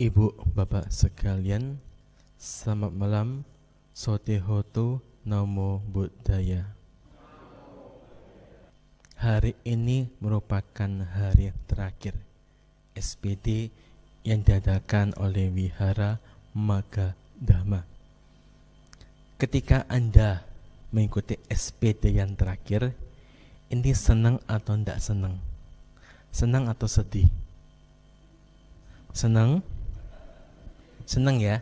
Ibu, bapak sekalian, selamat malam. Sotehoto Namo Buddhaya. Hari ini merupakan hari terakhir SPD yang diadakan oleh Wihara Magadhamma. Ketika Anda mengikuti SPD yang terakhir, ini senang atau tidak senang? Senang atau sedih? Senang? Senang ya?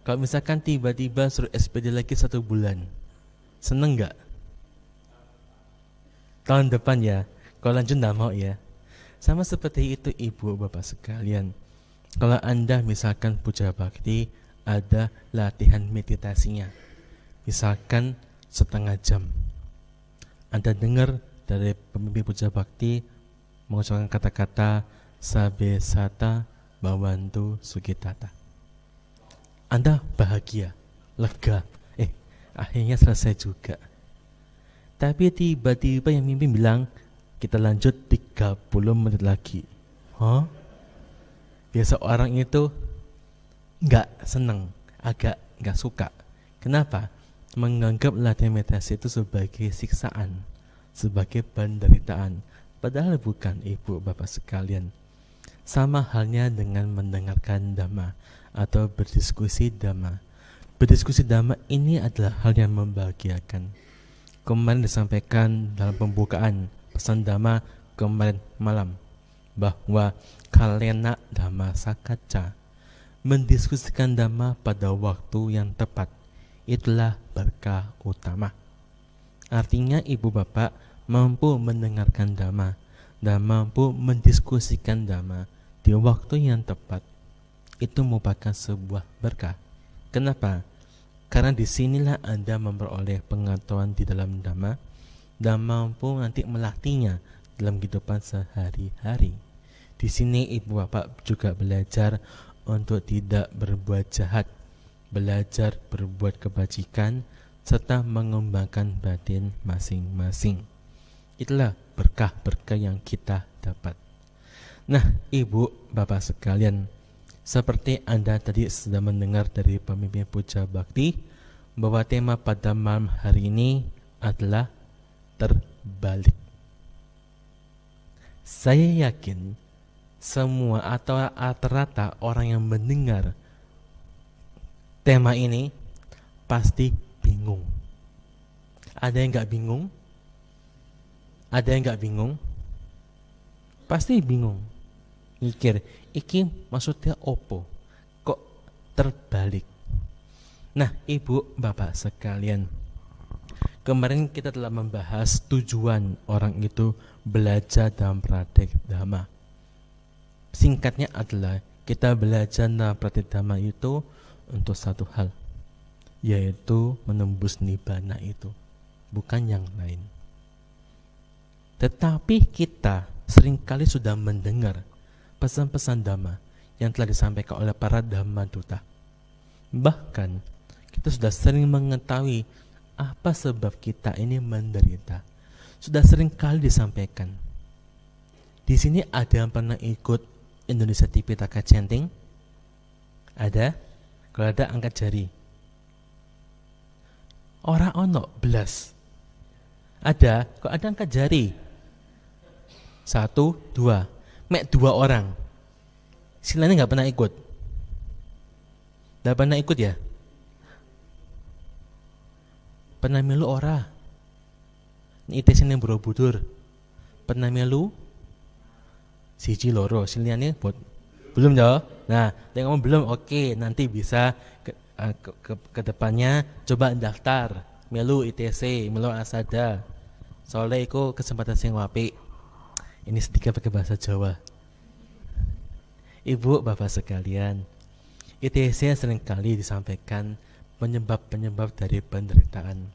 Kalau misalkan tiba-tiba suruh SPD lagi 1 bulan, seneng nggak? Tahun depan ya, kalau lanjut nggak mau ya. Sama seperti itu ibu bapak sekalian. Kalau Anda misalkan puja bakti, ada latihan meditasinya, misalkan setengah jam. Anda dengar dari pemimpin puja bakti mengucapkan kata-kata Sabe Sata Bawantu Sugitata. Anda bahagia, lega, akhirnya selesai juga. Tapi tiba-tiba yang mimpin bilang, kita lanjut 30 menit lagi. Biasa orang itu gak seneng, agak gak suka. Kenapa? Menganggap latihan meditasi itu sebagai siksaan, sebagai penderitaan. Padahal bukan ibu bapak sekalian. Sama halnya dengan mendengarkan Dhamma atau berdiskusi Dhamma. Berdiskusi Dhamma ini adalah hal yang membahagiakan. Kemarin disampaikan dalam pembukaan pesan Dhamma kemarin malam bahwa kalena Dhamma sakaca, mendiskusikan Dhamma pada waktu yang tepat, itulah berkah utama. Artinya ibu bapak mampu mendengarkan Dhamma dan mampu mendiskusikan Dhamma di waktu yang tepat, itu merupakan sebuah berkah. Kenapa? Karena disinilah Anda memperoleh pengetahuan di dalam Dhamma dan mampu nanti melatihnya dalam kehidupan sehari-hari. Di sini ibu bapak juga belajar untuk tidak berbuat jahat, belajar berbuat kebajikan, serta mengembangkan batin masing-masing. Itulah berkah-berkah yang kita dapat. Nah, ibu bapak sekalian, seperti Anda tadi sudah mendengar dari pemimpin puja bakti bahwa tema pada malam hari ini adalah terbalik. Saya yakin semua atau rata-rata orang yang mendengar tema ini pasti bingung. Ada yang gak bingung? Ada yang gak bingung? Pasti bingung. Mikir, iki maksudnya opo? Kok terbalik? Nah, ibu bapak sekalian, kemarin kita telah membahas tujuan orang itu belajar dalam praktek Dhamma. Singkatnya adalah kita belajar dalam praktek Dhamma itu untuk satu hal, yaitu menembus nibbana itu, bukan yang lain. Tetapi kita seringkali sudah mendengar pesan-pesan Dhamma yang telah disampaikan oleh para Dhamma Duta. Bahkan kita sudah sering mengetahui apa sebab kita ini menderita. Sudah sering kali disampaikan. Di sini ada yang pernah ikut Indonesia Tipitaka Chanting? Ada? Kalau ada angkat jari. Ora ono belas. Ada? Kok ada angkat jari? 1, 2. Mek 2 orang. Silanya gak pernah ikut. Gak pernah ikut ya? Pernah melu ora? Ini sini Borobudur. Pernah melu? Siji loro. Silanya belum ya? Nah, dia ngomong belum. Oke, nanti bisa ke depannya coba daftar melu ITC, melu Asada. Soalnya itu kesempatan sing apik. Ini sedikit pakai bahasa Jawa. Ibu bapak sekalian, ITC seringkali disampaikan penyebab-penyebab dari penderitaan.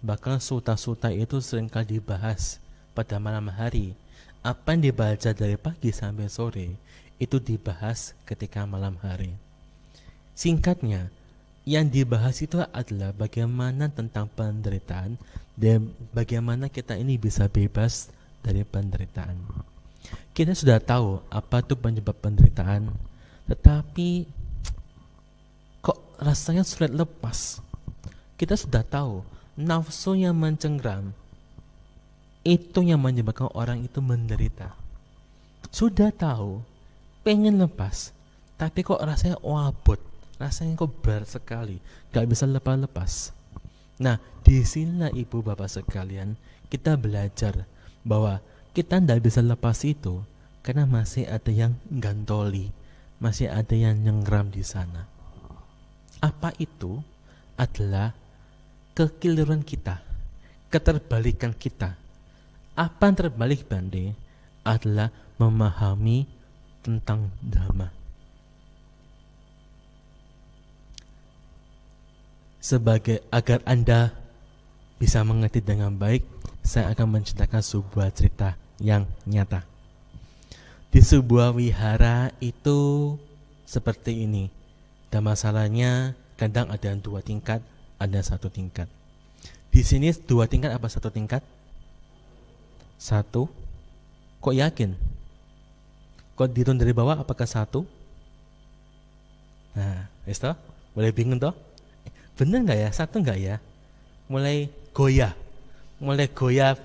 Bahkan suta-suta itu seringkali dibahas pada malam hari. Apa yang dibaca dari pagi sampai sore itu dibahas ketika malam hari. Singkatnya, yang dibahas itu adalah bagaimana tentang penderitaan dan bagaimana kita ini bisa bebas dari penderitaan. Kita sudah tahu apa itu penyebab penderitaan, tetapi kok rasanya sulit lepas. Kita sudah tahu nafsu yang mencengkram itu yang menyebabkan orang itu menderita. Sudah tahu pengen lepas, tapi kok rasanya wabut, rasanya kok berat sekali, gak bisa lepas-lepas. Nah, disinilah ibu bapak sekalian, kita belajar bahwa kita tidak bisa lepas itu karena masih ada yang gantoli, masih ada yang nyenggram di sana. Apa itu? Adalah kekeliruan kita, keterbalikan kita. Apa yang terbalik Bande? Adalah memahami tentang Dhamma. Agar Anda bisa mengerti dengan baik, saya akan menceritakan sebuah cerita yang nyata. Di sebuah wihara itu seperti ini. Dan masalahnya kadang ada 2 tingkat, ada 1 tingkat. Di sini 2 tingkat apa 1 tingkat? 1. Kok yakin? Kok dihitung dari bawah apakah 1? Nah, itu boleh bingung toh? Bener nggak ya? 1 nggak ya? Mulai goyah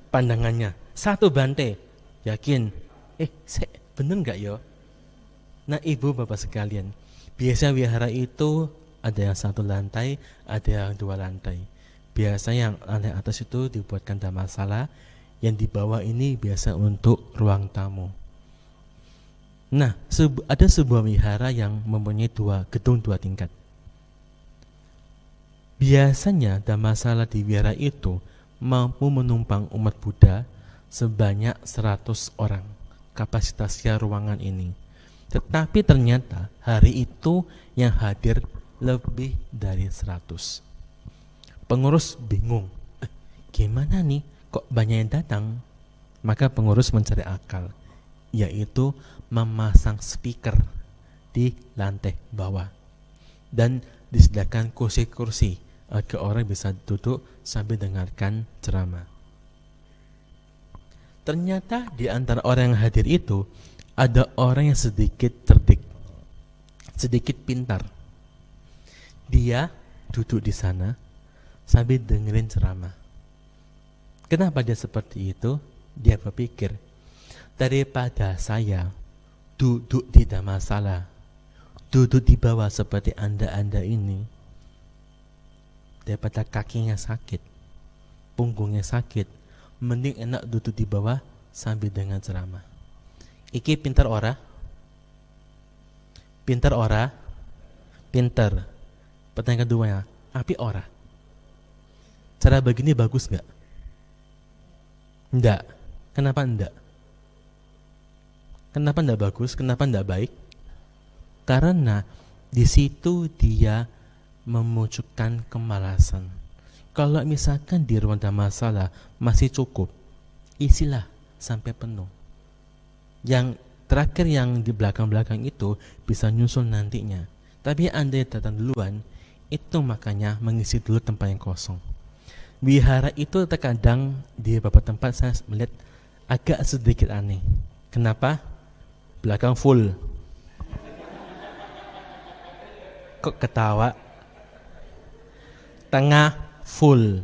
pandangannya. 1 Bante, yakin? Bener nggak yo? Nah, ibu bapak sekalian, biasa wihara itu ada yang 1 lantai, ada yang 2 lantai. Biasa yang lantai atas itu dibuatkan dhammasala, yang di bawah ini biasa untuk ruang tamu. Nah, ada sebuah wihara yang mempunyai 2 gedung 2 tingkat. Biasanya dhammasala di wihara itu mampu menumpang umat Buddha sebanyak 100 orang kapasitasnya ruangan ini. Tetapi ternyata hari itu yang hadir lebih dari 100. Pengurus bingung, gimana nih kok banyak yang datang? Maka pengurus mencari akal, yaitu memasang speaker di lantai bawah dan disediakan kursi-kursi agar orang bisa duduk sambil dengarkan ceramah. Ternyata di antara orang yang hadir itu ada orang yang sedikit cerdik, sedikit pintar. Dia duduk di sana sambil dengerin ceramah. Kenapa dia seperti itu? Dia berpikir, daripada saya duduk di dhammasala, duduk di bawah seperti anda ini, daripada kakinya sakit, punggungnya sakit, mending enak duduk di bawah sambil dengan ceramah. Iki pintar ora? Pintar ora? Pintar. Pertanyaan keduanya, api ora? Cara begini bagus gak? Enggak. Kenapa enggak? Kenapa enggak bagus? Kenapa enggak baik? Karena di situ dia memunculkan kemalasan. Kalau misalkan di ruang dhammasala masih cukup, isilah sampai penuh. Yang terakhir yang di belakang-belakang itu bisa nyusul nantinya. Tapi Anda yang datang duluan, itu makanya mengisi dulu tempat yang kosong. Wihara itu terkadang di beberapa tempat saya melihat agak sedikit aneh. Kenapa? Belakang full. Kok ketawa? Tengah full.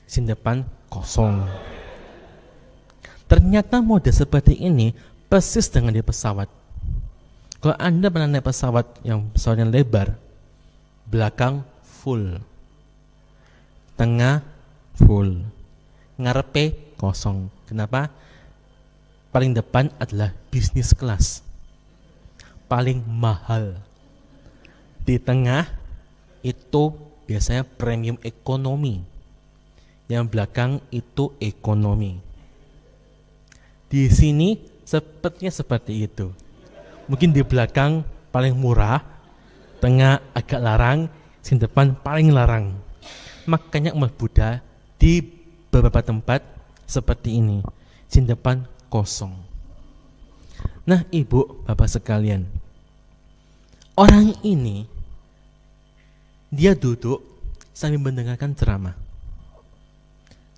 Sini depan kosong. Ternyata mode seperti ini persis dengan di pesawat. Kalau Anda pernah naik pesawat yang pesawatnya lebar, belakang full, tengah full, ngarepe kosong. Kenapa? Paling depan adalah bisnis kelas, paling mahal. Di tengah itu biasanya premium ekonomi, yang belakang itu ekonomi. Di sini sepertinya seperti itu. Mungkin di belakang paling murah, tengah agak larang, di depan paling larang. Makanya umat Buddha di beberapa tempat seperti ini, di depan kosong. Nah, ibu, bapak sekalian, orang ini dia duduk sambil mendengarkan ceramah.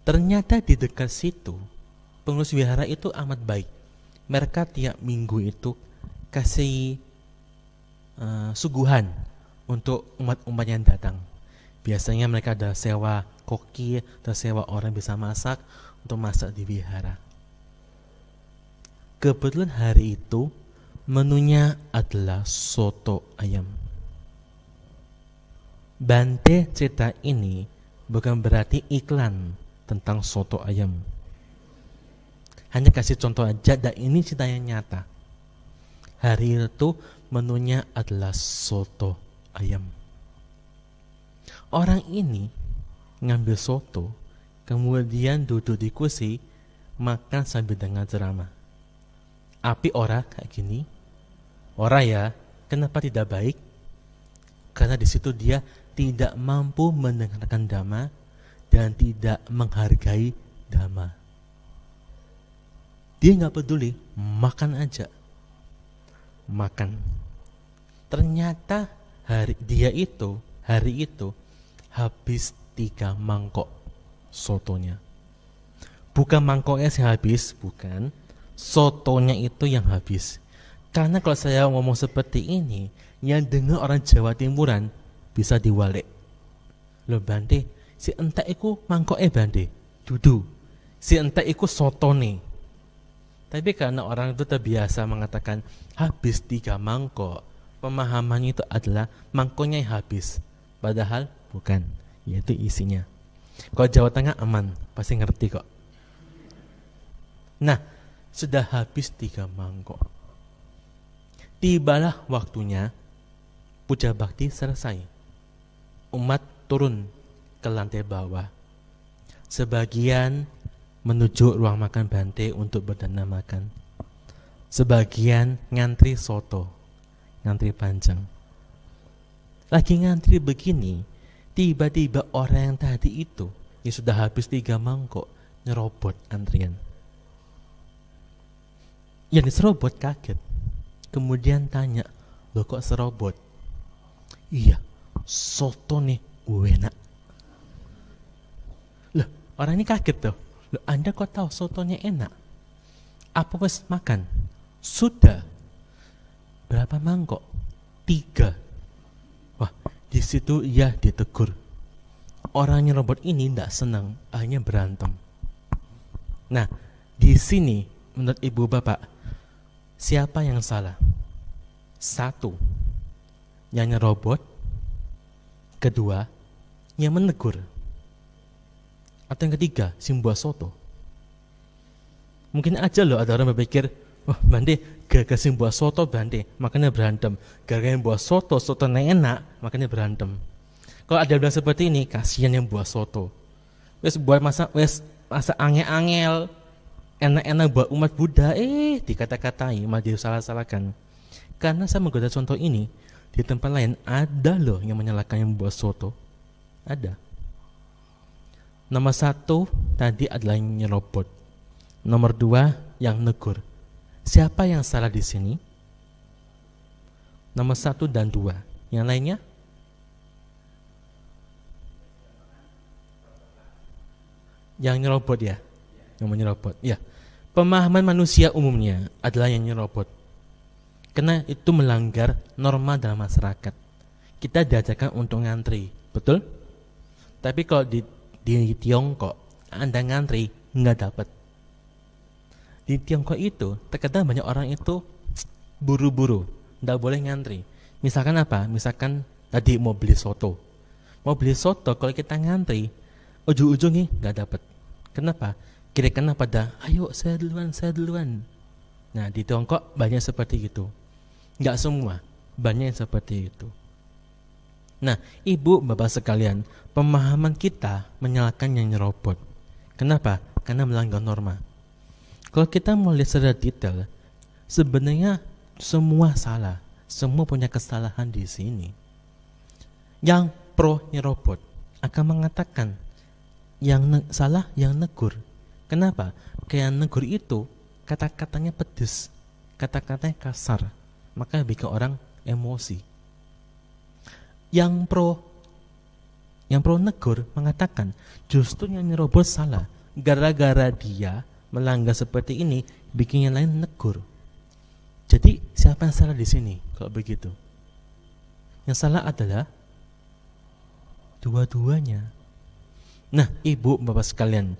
Ternyata di dekat situ pengurus wihara itu amat baik. Mereka tiap minggu itu kasih suguhan untuk umat-umat yang datang. Biasanya mereka ada sewa koki atau sewa orang bisa masak untuk masak di wihara. Kebetulan hari itu menunya adalah soto ayam. Bante cerita ini bukan berarti iklan tentang soto ayam. Hanya kasih contoh aja, dan ini cerita yang nyata. Hari itu menunya adalah soto ayam. Orang ini ngambil soto, kemudian duduk di kursi, makan sambil dengar ceramah. Api ora kayak gini, ora ya, kenapa tidak baik? Karena di situ dia tidak mampu mendengarkan dhamma dan tidak menghargai dhamma. Dia nggak peduli, makan aja, makan. Ternyata hari itu habis 3 mangkok sotonya. Bukan mangkoknya sih habis, bukan. Sotonya itu yang habis. Karena kalau saya ngomong seperti ini, yang dengar orang Jawa Timuran bisa diwalik. Loh Bante, si entek iku mangkoknya Bante, dudu. Si entek iku sotone. Tapi karena orang itu terbiasa mengatakan habis 3 mangkok, pemahamannya itu adalah mangkoknya yang habis. Padahal bukan, yaitu isinya. Kalau Jawa Tengah aman, pasti ngerti kok. Nah, sudah habis 3 mangkok. Tibalah waktunya puja bakti selesai. Umat turun ke lantai bawah. Sebagian menuju ruang makan Bante untuk berdana makan. Sebagian ngantri soto, ngantri panjang. Lagi ngantri begini, tiba-tiba orang yang tadi itu yang sudah habis 3 mangkok nyerobot antrian. Yang diserobot kaget, kemudian tanya, loh kok serobot? Iya, soto nih enak. Loh, orang ini kaget tuh. Loh, Anda kok tahu sotonya enak? Apa wes makan? Sudah. Berapa mangkok? 3. Wah, di situ ia ditegur. Orang nyerobot ini tidak senang, akhirnya berantem. Nah, di sini menurut ibu bapak, siapa yang salah? 1, yang nyerobot. 2, yang menegur. Atau yang 3, si buah soto. Mungkin aja loh ada orang berpikir, wah Bante, gara-gara si buah soto Bante, makanya berantem. Gara-gara yang buah soto enak, makanya berantem. Kalau ada bilang seperti ini, kasihan yang buah soto. Wes buat masa angel-angel, enak-enak buat umat Buddha, dikata-katai, malah disalah-salahkan. Karena saya menggoda contoh ini, di tempat lain ada loh yang menyalahkan yang buat soto. Ada. Nomor 1 tadi adalah yang nyerobot. Nomor 2 yang negur. Siapa yang salah di sini? Nomor 1 dan 2. Yang lainnya? Yang nyerobot ya. Yang menyerobot. Ya. Pemahaman manusia umumnya adalah yang nyerobot. Karena itu melanggar norma dalam masyarakat. Kita diajarkan untuk ngantri, betul? Tapi kalau di Tiongkok, Anda ngantri nggak dapat. Di Tiongkok itu terkadang banyak orang itu buru-buru, nggak boleh ngantri. Misalkan apa? Misalkan tadi mau beli soto. Mau beli soto, kalau kita ngantri, ujung-ujungnya nggak dapat. Kenapa? Kira-kira pada, ayo saya duluan. Nah, di Tiongkok banyak seperti itu. Nggak semua, banyak yang seperti itu. Nah, ibu, bapak sekalian, pemahaman kita menyalahkan yang nyerobot. Kenapa? Karena melanggar norma. Kalau kita mau lihat secara detail, sebenarnya semua salah, semua punya kesalahan di sini. Yang pro nyerobot akan mengatakan yang salah yang negur. Kenapa? Kayak negur itu kata-katanya pedes, kata-katanya kasar, maka bikin orang emosi. Yang pro negur mengatakan justru yang nyerobot salah, gara-gara dia melanggar seperti ini, bikin yang lain negur. Jadi siapa yang salah di sini kalau begitu? Yang salah adalah dua-duanya. Nah, ibu bapak sekalian,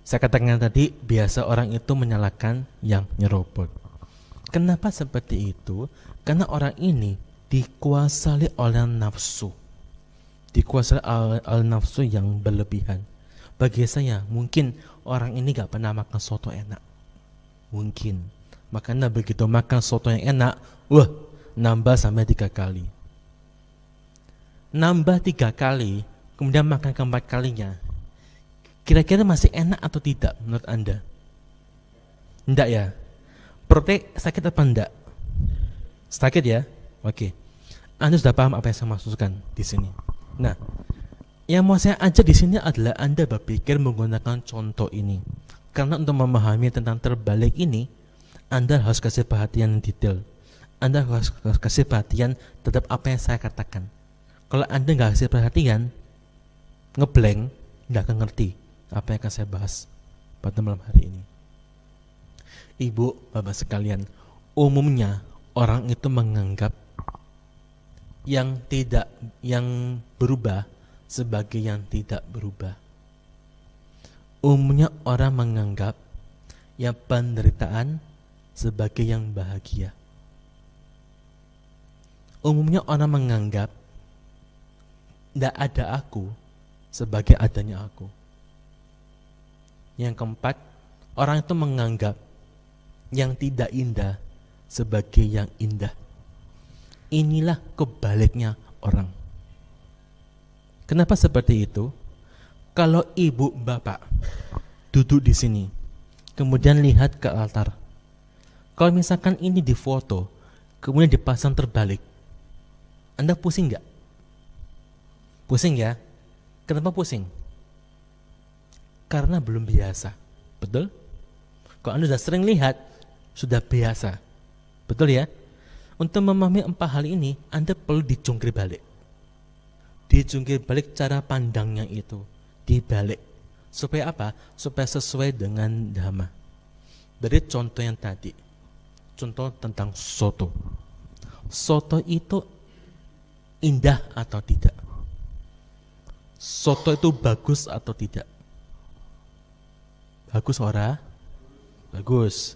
saya katakan tadi biasa orang itu menyalahkan yang nyerobot. Kenapa seperti itu? Karena orang ini dikuasai oleh nafsu. Dikuasai oleh nafsu yang berlebihan. Bagi saya, mungkin orang ini gak pernah makan soto enak. Mungkin. Makanya begitu makan soto yang enak, wah, nambah sampai 3 kali. Nambah 3 kali, kemudian makan keempat kalinya. Kira-kira masih enak atau tidak menurut Anda? Enggak ya? Perutnya sakit apa enggak? Sakit ya? Oke. Anda sudah paham apa yang saya maksudkan di sini. Nah, yang mau saya ajak di sini adalah Anda berpikir menggunakan contoh ini. Karena untuk memahami tentang terbalik ini, Anda harus kasih perhatian detail. Anda harus kasih perhatian terhadap apa yang saya katakan. Kalau Anda nggak kasih perhatian, ngeblank, nggak akan ngerti apa yang akan saya bahas pada malam hari ini. Ibu, bapak sekalian, umumnya orang itu menganggap yang berubah sebagai yang tidak berubah. Umumnya orang menganggap yang penderitaan sebagai yang bahagia. Umumnya orang menganggap tidak ada aku sebagai adanya aku. Yang keempat, orang itu menganggap yang tidak indah sebagai yang indah. Inilah kebaliknya orang. Kenapa seperti itu? Kalau ibu bapak duduk di sini, kemudian lihat ke altar. Kalau misalkan ini difoto, kemudian dipasang terbalik, Anda pusing nggak? Pusing ya? Kenapa pusing? Karena belum biasa. Betul? Kalau Anda sudah sering lihat, sudah biasa. Betul ya? Untuk memahami 4 hal ini, Anda perlu dijungkir balik. Dijungkir balik cara pandangnya itu. Dibalik. Supaya apa? Supaya sesuai dengan dhamma. Beri contoh yang tadi. Contoh tentang soto. Soto itu indah atau tidak? Soto itu bagus atau tidak? Bagus ora? Bagus.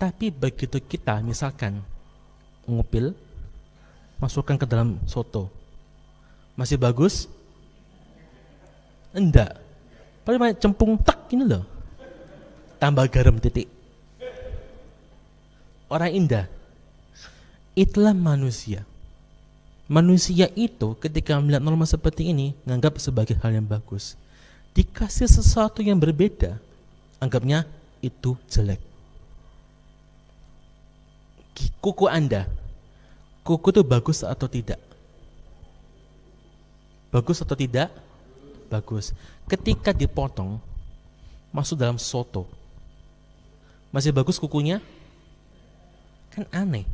Tapi begitu kita misalkan ngupil, masukkan ke dalam soto, masih bagus? Enggak. Paling cempung tak ini loh. Tambah garam titik. Orang indah. Itulah manusia. Manusia itu ketika melihat norma seperti ini menganggap sebagai hal yang bagus. Dikasih sesuatu yang berbeda, anggapnya itu jelek. Kuku Anda, kuku itu bagus atau tidak? Bagus atau tidak? Bagus. Ketika dipotong, masuk dalam soto, masih bagus kukunya? Kan aneh.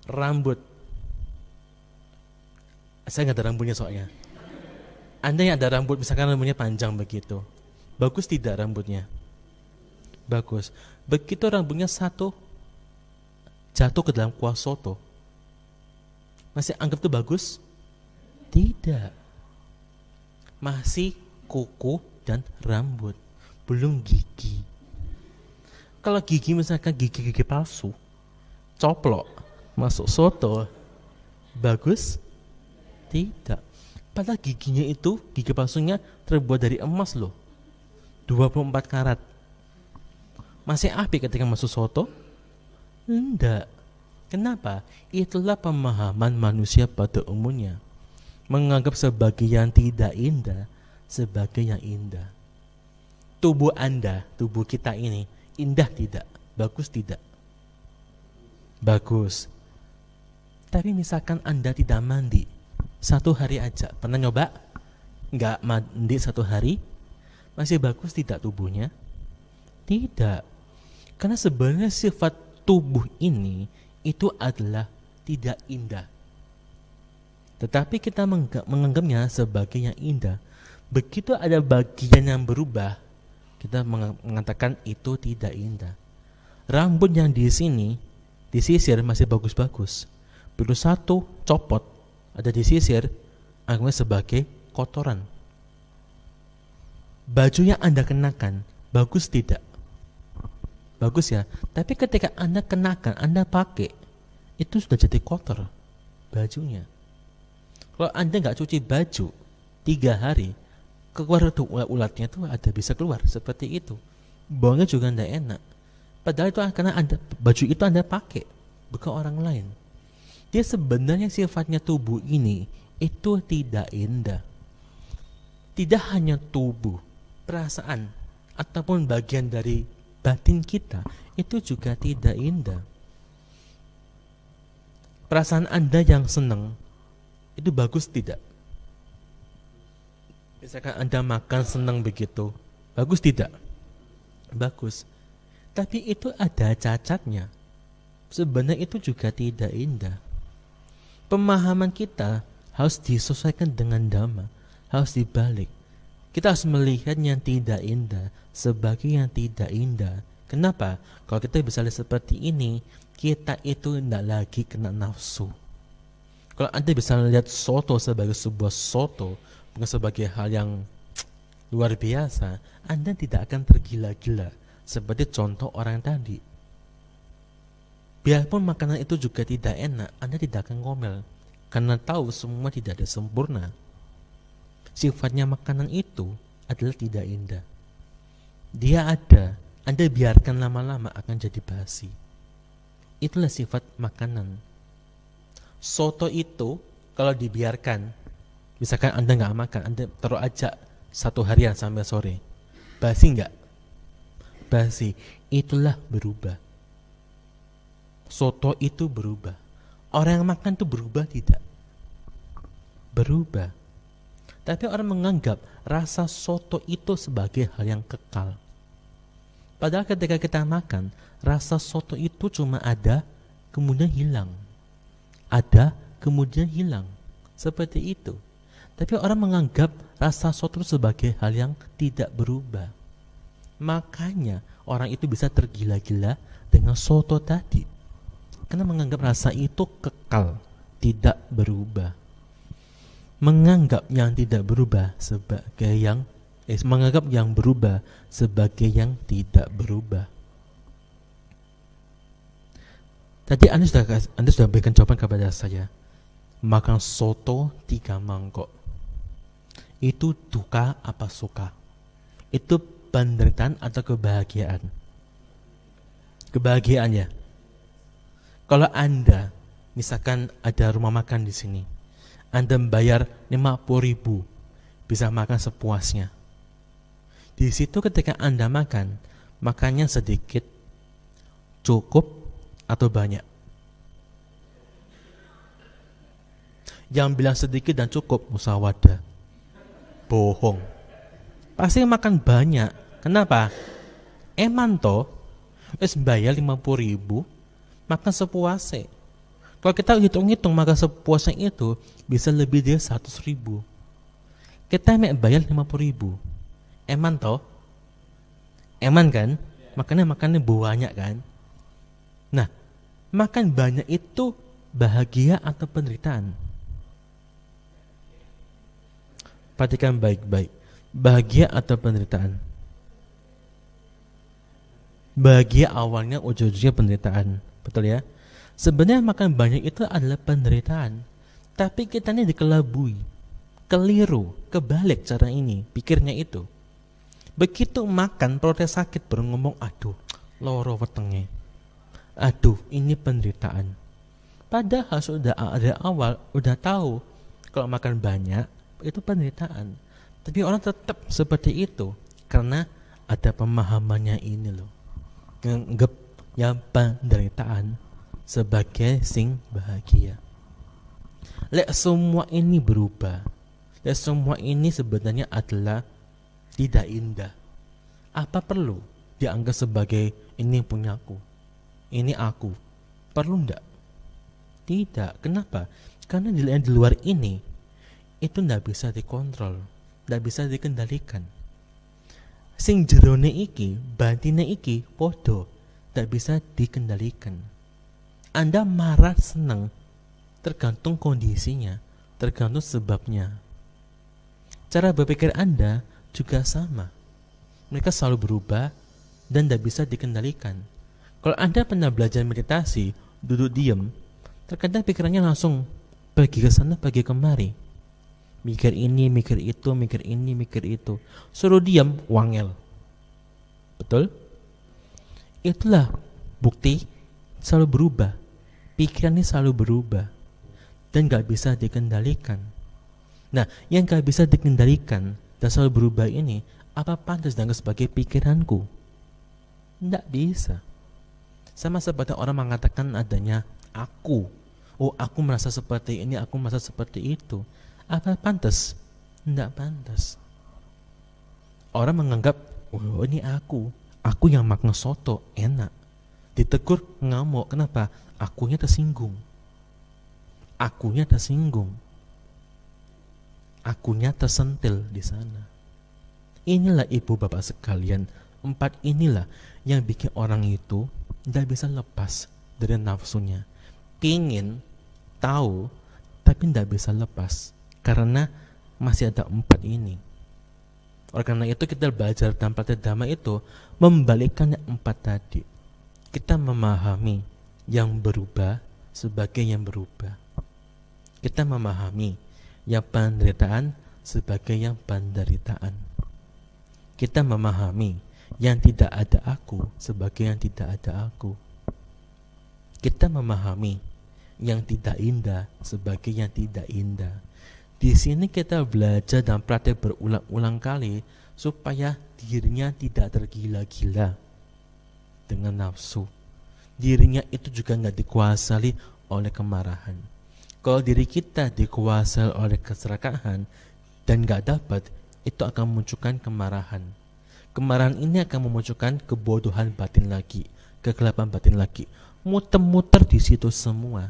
Rambut, saya nggak ada rambutnya soalnya. Anda yang ada rambut, misalkan rambutnya panjang begitu, bagus tidak rambutnya? Bagus. Begitu rambutnya satu jatuh ke dalam kuah soto, masih anggap itu bagus? Tidak. Masih kuku dan rambut, belum gigi. Kalau gigi misalkan gigi palsu, coplok, masuk soto, bagus? Tidak. Padahal giginya itu, gigi palsunya terbuat dari emas loh, 24 karat. Masih api ketika masuk soto? Enggak. Kenapa? Itulah pemahaman manusia pada umumnya. Menganggap sebagai yang tidak indah sebagai yang indah. Tubuh Anda, tubuh kita ini, indah tidak? Bagus tidak? Bagus. Tapi misalkan Anda tidak mandi 1 hari aja, pernah nyoba? Nggak mandi 1 hari, masih bagus tidak tubuhnya? Tidak. Karena sebenarnya sifat tubuh ini itu adalah tidak indah. Tetapi kita menganggapnya sebagai yang indah. Begitu ada bagian yang berubah, kita mengatakan itu tidak indah. Rambut yang di sini disisir masih bagus-bagus. Begitu satu copot, ada disisir, anggapnya sebagai kotoran. Baju yang Anda kenakan bagus tidak? Bagus ya. Tapi ketika Anda kenakan, Anda pakai, itu sudah jadi kotor bajunya. Kalau Anda nggak cuci baju 3 hari, keluar tuh ulat-ulatnya tuh ada bisa keluar seperti itu. Baunya juga tidak enak. Padahal itu karena baju itu Anda pakai, bukan orang lain. Dia sebenarnya sifatnya tubuh ini itu tidak indah. Tidak hanya tubuh, perasaan ataupun bagian dari batin kita itu juga tidak indah. Perasaan Anda yang senang itu bagus tidak? Misalkan Anda makan senang begitu, bagus tidak? Bagus. Tapi itu ada cacatnya. Sebenarnya itu juga tidak indah. Pemahaman kita harus disesuaikan dengan dhamma, harus dibalik. Kita harus melihat yang tidak indah sebagai yang tidak indah. Kenapa? Kalau kita bisa lihat seperti ini, kita itu tidak lagi kena nafsu. Kalau Anda bisa melihat soto sebagai sebuah soto, bukan sebagai hal yang luar biasa, Anda tidak akan tergila-gila seperti contoh orang tadi. Biarpun makanan itu juga tidak enak, Anda tidak akan ngomel karena tahu semua tidak ada sempurna. Sifatnya makanan itu adalah tidak indah. Dia ada, Anda biarkan lama-lama akan jadi basi. Itulah sifat makanan. Soto itu kalau dibiarkan, misalkan Anda nggak makan, Anda taruh aja 1 harian sampai sore, basi nggak? Basi. Itulah berubah. Soto itu berubah. Orang yang makan itu berubah tidak? Berubah. Tapi orang menganggap rasa soto itu sebagai hal yang kekal. Padahal ketika kita makan, rasa soto itu cuma ada, kemudian hilang. Ada, kemudian hilang. Seperti itu. Tapi orang menganggap rasa soto sebagai hal yang tidak berubah. Makanya orang itu bisa tergila-gila dengan soto tadi. Karena menganggap rasa itu kekal, tidak berubah. Menganggap yang tidak berubah sebagai yang menganggap yang berubah sebagai yang tidak berubah. Tadi Anda sudah berikan jawaban kepada saya. Makan soto 3 mangkok. Itu duka apa suka? Itu penderitaan atau kebahagiaan? Kebahagiaan ya. Kalau Anda misalkan ada rumah makan di sini, Anda membayar 50.000, bisa makan sepuasnya. Di situ ketika Anda makan, makannya sedikit, cukup atau banyak? Yang bilang sedikit dan cukup musyawadah. Bohong. Pasti makan banyak. Kenapa? Eman toh, wis bayar 50.000, makan sepuasnya. Kalau kita hitung-hitung makan sepuasnya itu bisa lebih dari 100.000. Kita bayar 50.000. Eman toh? Eman kan? Makannya banyak kan? Nah, makan banyak itu bahagia atau penderitaan? Perhatikan baik-baik. Bahagia atau penderitaan? Bahagia awalnya, ujung-ujungnya penderitaan. Betul ya? Sebenarnya makan banyak itu adalah penderitaan. Tapi kita ini dikelabui, keliru, kebalik cara ini, pikirnya itu. Begitu makan, protes sakit, baru ngomong, aduh, loro wetenge. Aduh, ini penderitaan. Padahal sudah ada awal, udah tahu kalau makan banyak itu penderitaan. Tapi orang tetap seperti itu karena ada pemahamannya ini loh. Nganggep yang penderitaan sebagai sing bahagia. Lek semua ini berubah. Lek semua ini sebenarnya adalah tidak indah. Apa perlu dianggap sebagai ini punyaku? Ini aku. Perlu enggak? Tidak. Kenapa? Karena di luar ini itu enggak bisa dikontrol, enggak bisa dikendalikan. Sing jerone iki, batine iki podo, tidak bisa dikendalikan. Anda marah, senang, tergantung kondisinya, tergantung sebabnya. Cara berpikir Anda juga sama. Mereka selalu berubah dan tidak bisa dikendalikan. Kalau Anda pernah belajar meditasi, duduk diam, terkadang pikirannya langsung pergi ke sana, pergi kemari. Mikir ini, mikir itu, mikir ini, mikir itu. Suruh diam, wangel. Betul? Itulah bukti selalu berubah. Pikiran ini selalu berubah dan gak bisa dikendalikan. Nah, yang gak bisa dikendalikan dan selalu berubah ini, apa pantas dianggap sebagai pikiranku? Tidak bisa. Sama seperti orang mengatakan adanya aku. Oh, aku merasa seperti ini, aku merasa seperti itu. Apa pantas? Tidak pantas. Orang menganggap, oh ini aku yang makan soto, enak. Ditegur, ngamuk. Kenapa? Akunya tersinggung. Akunya tersinggung. Akunya tersentil di sana. Inilah ibu bapak sekalian, 4 inilah yang bikin orang itu tidak bisa lepas dari nafsunya. Pingin tahu, tapi tidak bisa lepas karena masih ada 4 ini. Oleh karena itu kita belajar dalam praktek Dhamma itu membalikkan 4 tadi. Kita memahami yang berubah sebagai yang berubah. Kita memahami yang penderitaan sebagai yang penderitaan. Kita memahami yang tidak ada aku sebagai yang tidak ada aku. Kita memahami yang tidak indah sebagai yang tidak indah. Di sini kita belajar dan praktek berulang-ulang kali supaya dirinya tidak tergila-gila dengan nafsu. Dirinya itu juga nggak dikuasai oleh kemarahan. Kalau diri kita dikuasai oleh keserakahan dan nggak dapat, itu akan memunculkan kemarahan. Kemarahan ini akan memunculkan kebodohan batin lagi, kegelapan batin lagi, muter-muter di situ semua.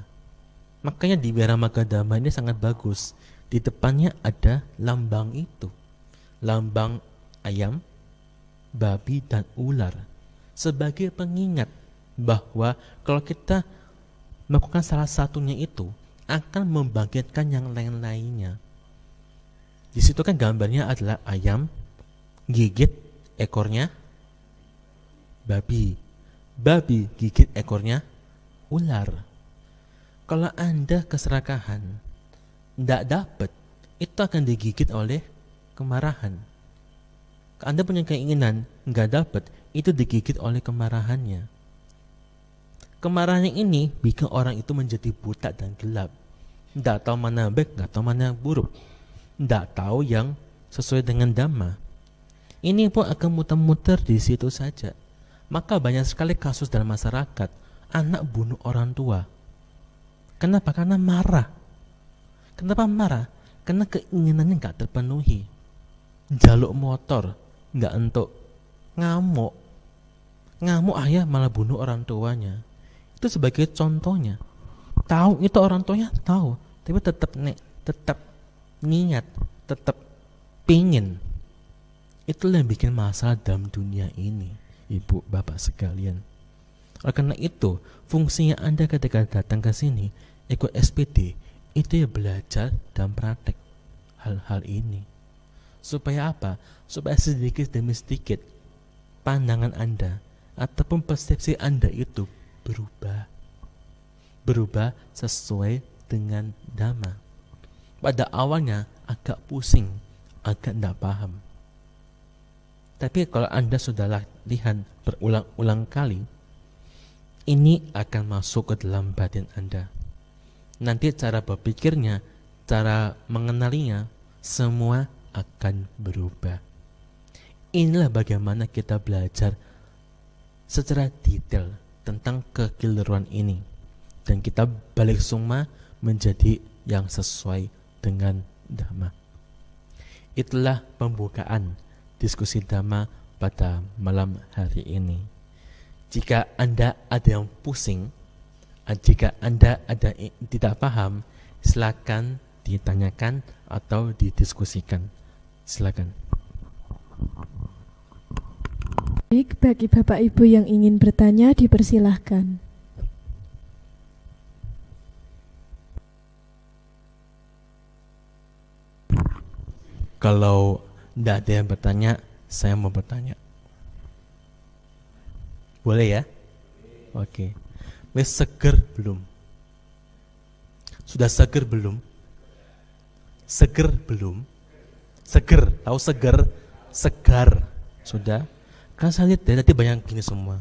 Makanya di Wiramaga Dhamma ini sangat bagus. Di depannya ada lambang itu, lambang ayam, babi, dan ular, sebagai pengingat bahwa kalau kita melakukan salah satunya itu akan membangkitkan yang lain-lainnya. Di situ kan gambarnya adalah ayam gigit ekornya babi, babi gigit ekornya ular. Kalau Anda keserakahan, tidak dapat, itu akan digigit oleh kemarahan. Anda punya keinginan, nggak dapat, itu digigit oleh kemarahannya. Kemarahan ini bikin orang itu menjadi buta dan gelap. Tidak tahu mana baik, nggak tahu mana yang buruk. Tidak tahu yang sesuai dengan Dhamma. Ini pun akan muter-muter di situ saja. Maka banyak sekali kasus dalam masyarakat, anak bunuh orang tua. Kenapa? Karena marah. Kenapa marah? Karena keinginannya nggak terpenuhi. Jaluk motor, nggak entuk. Ngamuk ayah malah bunuh orang tuanya. Itu sebagai contohnya. Tahu itu orang tuanya tahu, tapi tetap niat, tetap pingin. Itulah yang bikin masalah dalam dunia ini, ibu bapak sekalian. Oleh karena itu, fungsinya Anda ketika datang ke sini ikut SPD itu ya belajar dan praktek hal-hal ini. Supaya apa? Supaya sedikit demi sedikit pandangan Anda ataupun persepsi Anda itu berubah sesuai dengan Dhamma. Pada awalnya agak pusing, agak tidak paham. Tapi kalau Anda sudah latihan berulang-ulang kali, ini akan masuk ke dalam batin Anda. Nanti cara berpikirnya, cara mengenalinya, semua akan berubah. Inilah bagaimana kita belajar secara detail tentang kekeliruan ini, dan kita balik semua menjadi yang sesuai dengan Dhamma. Itulah pembukaan diskusi Dhamma pada malam hari ini. Jika Anda ada yang pusing, jika Anda ada yang tidak paham, silakan ditanyakan atau didiskusikan. Silakan. Baik, bagi Bapak Ibu yang ingin bertanya dipersilahkan. Kalau tidak ada yang bertanya, saya mau bertanya. Boleh ya? Oke. Wes seger belum? Sudah seger belum? Seger belum? Seger, tahu seger? Segar. Sudah? Kan saya lihat dari tadi banyak gini semua.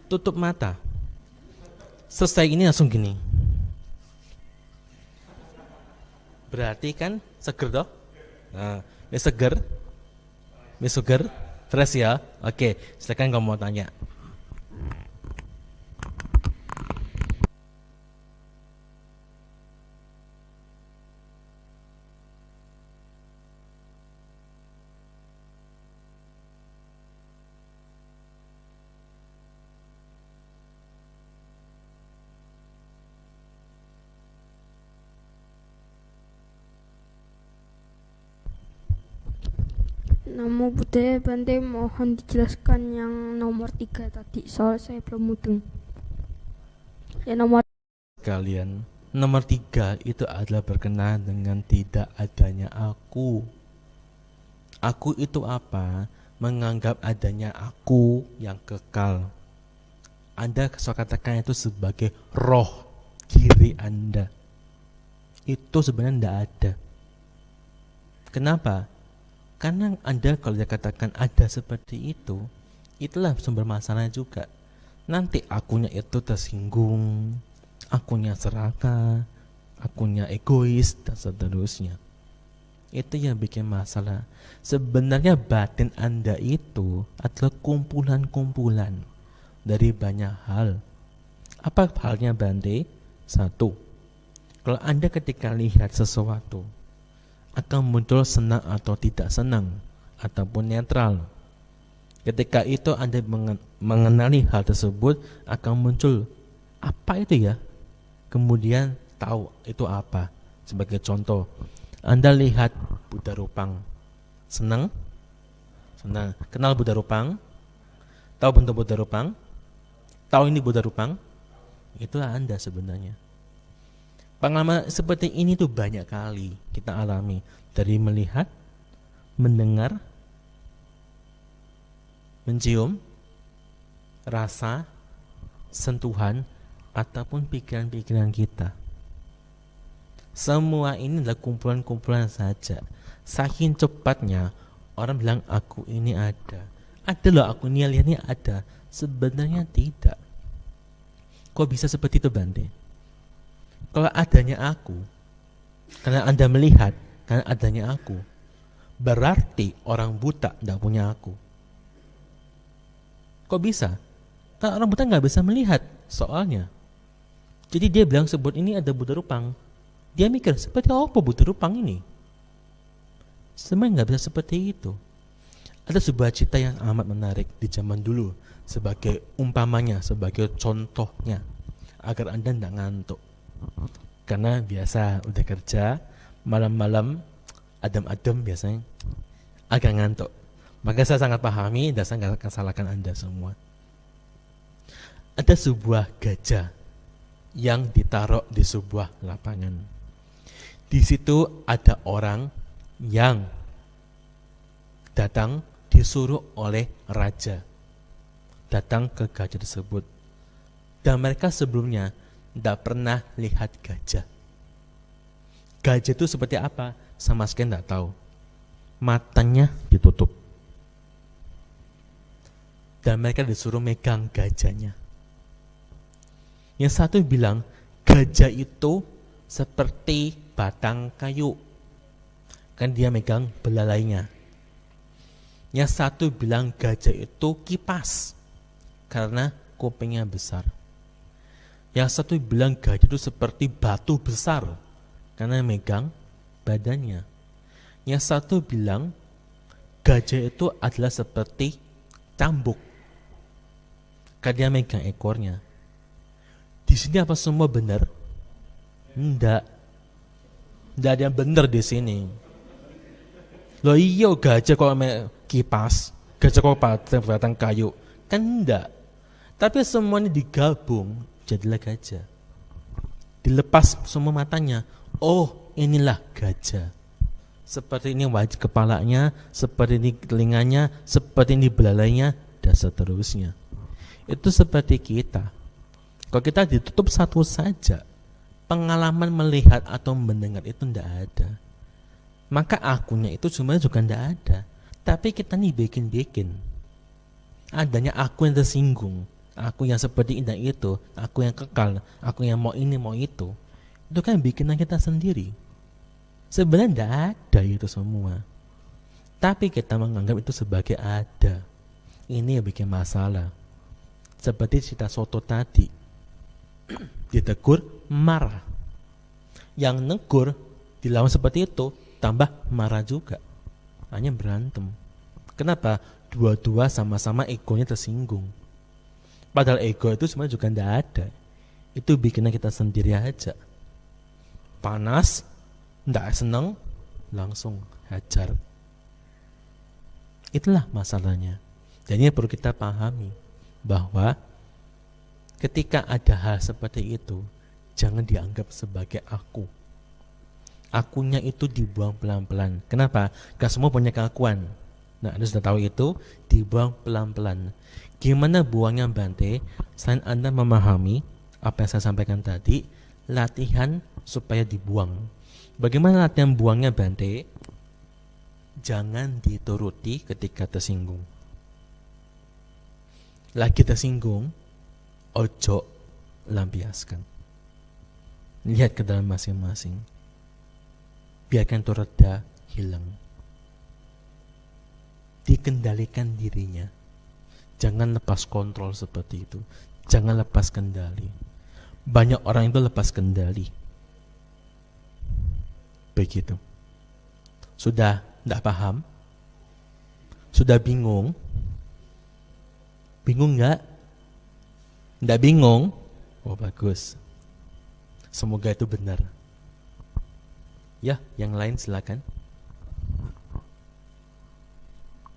Tutup mata. Selesai ini langsung gini. Berarti kan seger toh? Nah, ini seger? Ini seger? Fresh ya? Oke, silakan kamu mau tanya. Namo Buddhaya Bante, mohon dijelaskan yang nomor 3 tadi, soal saya belum mudeng. Yang nomor Kalian, nomor 3 itu adalah berkenaan dengan tidak adanya aku. Aku itu apa? Menganggap adanya aku yang kekal. Anda saya katakan itu sebagai roh diri Anda. Itu sebenarnya tidak ada. Kenapa? Karena Anda kalau dikatakan ada seperti itu, itulah sumber masalahnya juga. Nanti akunya itu tersinggung, akunya serakah, akunya egois, dan seterusnya. Itu yang bikin masalah. Sebenarnya batin Anda itu adalah kumpulan-kumpulan dari banyak hal. Apa halnya Bante? Satu, kalau Anda ketika lihat sesuatu akan muncul senang atau tidak senang ataupun netral. Ketika itu Anda mengenali hal tersebut, akan muncul apa itu ya? Kemudian tahu itu apa. Sebagai contoh, Anda lihat Buddha Rupang, senang? Senang. Kenal Buddha Rupang? Tahu bentuk Buddha Rupang? Tahu ini Buddha Rupang? Itulah Anda sebenarnya. Pengalaman seperti ini tuh banyak kali kita alami, dari melihat, mendengar, mencium, rasa, sentuhan, ataupun pikiran-pikiran kita. Semua ini adalah kumpulan-kumpulan saja. Saking cepatnya orang bilang aku ini ada. Ada loh, aku ini lihatnya ada. Sebenarnya tidak. Kok bisa seperti itu Bante? Kalau adanya aku, karena Anda melihat, karena adanya aku, berarti orang buta tidak punya aku. Kok bisa? Karena orang buta nggak bisa melihat soalnya. Jadi dia bilang sebut ini ada Buddha Rupang. Dia mikir seperti apa Buddha Rupang ini? Sebenarnya nggak bisa seperti itu. Ada sebuah cerita yang amat menarik di zaman dulu, sebagai umpamanya, sebagai contohnya, agar Anda tidak ngantuk. Karena biasa udah kerja malam-malam adem-adem biasanya agak ngantuk. Maka saya sangat pahami dan saya nggak akan salahkan Anda semua. Ada sebuah gajah yang ditaruh di sebuah lapangan. Di situ ada orang yang datang disuruh oleh raja datang ke gajah tersebut, dan mereka sebelumnya tidak pernah lihat gajah. Gajah itu seperti apa? Sama sekali tidak tahu. Matanya ditutup. Dan mereka disuruh megang gajahnya. Yang satu bilang, gajah itu seperti batang kayu. Kan dia megang belalainya. Yang satu bilang gajah itu kipas. Karena kupingnya besar. Yang satu bilang gajah itu seperti batu besar karena megang badannya. Yang satu bilang gajah itu adalah seperti cambuk karena dia megang ekornya. Di sini apa semua benar? Enggak ada yang benar di sini. Loh iya gajah kalau kipas gajah kok batang kayu. Kan enggak. Tapi semuanya digabung jadilah gajah. Dilepas semua matanya, oh inilah gajah. Seperti ini wajah kepalanya, seperti ini telinganya, seperti ini belalainya, dan seterusnya. Itu seperti kita. Kalau kita ditutup satu saja, pengalaman melihat atau mendengar itu tidak ada. Maka akunya itu sebenarnya juga tidak ada. Tapi kita nih bikin-bikin. Adanya aku yang tersinggung, aku yang seperti ini dan itu, aku yang kekal, aku yang mau ini mau itu. Itu kan bikinan kita sendiri. Sebenarnya tidak ada itu semua. Tapi kita menganggap itu sebagai ada. Ini yang bikin masalah. Seperti cerita soto tadi. Ditegur, marah. Yang negur, dilawan seperti itu, tambah marah juga. Hanya berantem. Kenapa? Dua-dua sama-sama egonya tersinggung. Padahal ego itu sebenarnya juga tidak ada. Itu bikinan kita sendiri aja. Panas, tidak senang, langsung hajar. Itulah masalahnya. Dan ini perlu kita pahami bahwa ketika ada hal seperti itu, jangan dianggap sebagai aku. Akunya itu dibuang pelan-pelan. Kenapa? Gak semua punya keakuan. Nah, Anda sudah tahu itu, dibuang pelan-pelan. Gimana buangnya Bante? Selain Anda memahami apa yang saya sampaikan tadi, latihan supaya dibuang. Bagaimana latihan buangnya Bante? Jangan dituruti ketika tersinggung. Lagi tersinggung, ojo lampiaskan. Lihat ke dalam masing-masing. Biarkan itu reda, hilang. Dikendalikan dirinya. Jangan lepas kontrol seperti itu. Jangan lepas kendali. Banyak orang itu lepas kendali. Begitu. Sudah tidak paham? Sudah bingung? Bingung enggak? Tidak bingung? Oh bagus. Semoga itu benar. Ya, yang lain silakan.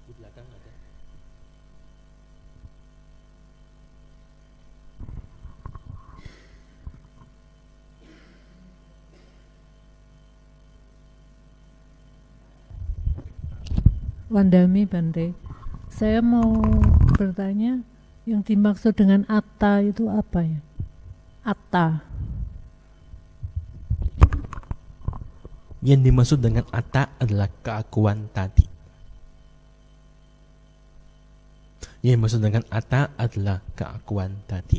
Di belakang ada. Wandami Bante, saya mau bertanya, yang dimaksud dengan atta itu apa ya? Atta. Yang dimaksud dengan atta adalah keakuan tadi. Yang dimaksud dengan atta adalah keakuan tadi.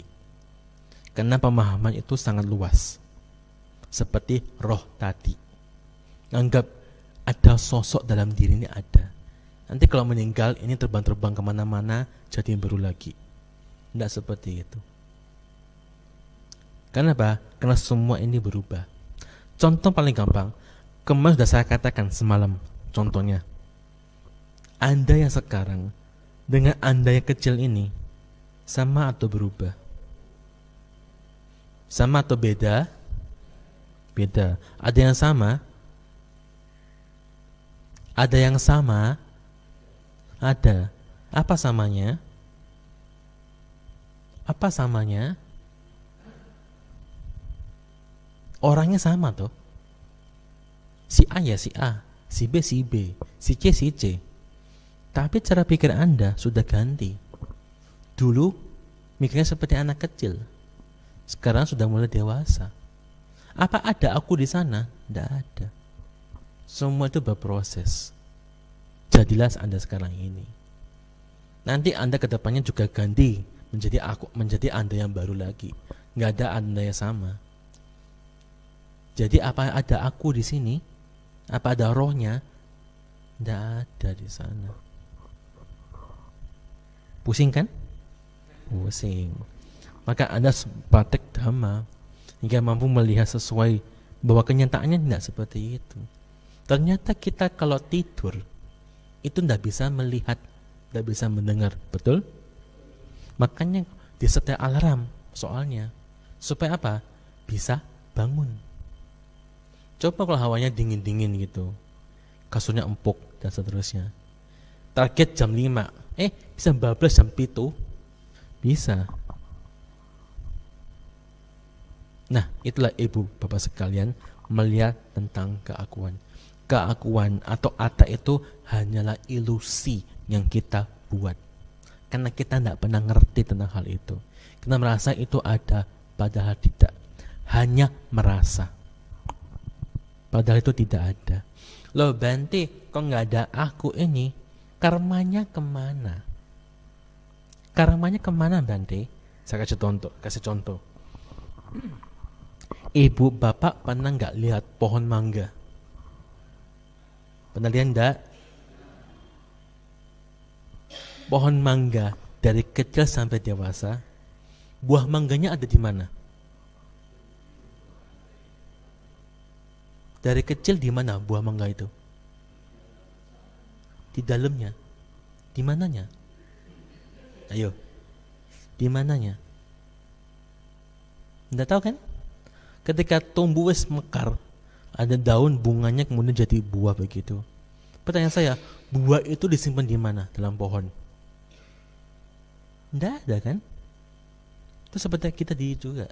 Karena pemahaman itu sangat luas. Seperti roh tadi. Anggap ada sosok dalam diri ini ada. Nanti kalau meninggal ini terbang-terbang kemana-mana, jadi baru lagi. Tidak seperti itu. Kenapa? Karena semua ini berubah. Contoh paling gampang, kemarin sudah saya katakan semalam, contohnya. Anda yang sekarang dengan Anda yang kecil ini sama atau berubah? Sama atau beda? Beda. Ada yang sama? Ada yang sama? Ada. Apa samanya? Apa samanya? Orangnya sama toh. Si A ya si A, si B si B, si C si C. Tapi cara pikir Anda sudah ganti. Dulu mikirnya seperti anak kecil. Sekarang sudah mulai dewasa. Apa ada aku di sana? Tidak ada. Semua itu berproses. Jadilah Anda sekarang ini. Nanti Anda kedepannya juga ganti menjadi Anda yang baru lagi. Nggak ada Anda yang sama. Jadi apa ada aku di sini? Apa ada rohnya? Tidak ada di sana. Pusing kan? Pusing. Maka Anda praktek dhamma hingga mampu melihat sesuai bahwa kenyataannya tidak seperti itu. Ternyata kita kalau tidur itu tidak bisa melihat, tidak bisa mendengar, betul? Makanya disetel alarm soalnya. Supaya apa? Bisa bangun. Coba kalau hawanya dingin-dingin gitu, kasurnya empuk dan seterusnya. Target jam 5, Bisa bablas jam 7? Bisa. Nah, itulah ibu bapak sekalian melihat tentang keakuan. Keakuan atau atta itu hanyalah ilusi yang kita buat. Karena kita tidak pernah ngerti tentang hal itu. Kita merasa itu ada, padahal tidak. Hanya merasa. Padahal itu tidak ada. Loh Bante, kok nggak ada aku ini? Karmanya kemana? Karmanya kemana Bante? Saya kasih contoh. Ibu bapak pernah nggak lihat pohon mangga? Pernah lihat enggak? Pohon mangga dari kecil sampai dewasa, buah mangganya ada di mana? Dari kecil di mana buah mangga itu? Di dalamnya. Di mananya? Ayo. Di mananya? Enggak tahu kan? Ketika tumbuh wis mekar, ada daun, bunganya kemudian jadi buah begitu. Pertanyaan saya, buah itu disimpan di mana dalam pohon? Enggak ada kan? Itu seperti kita juga.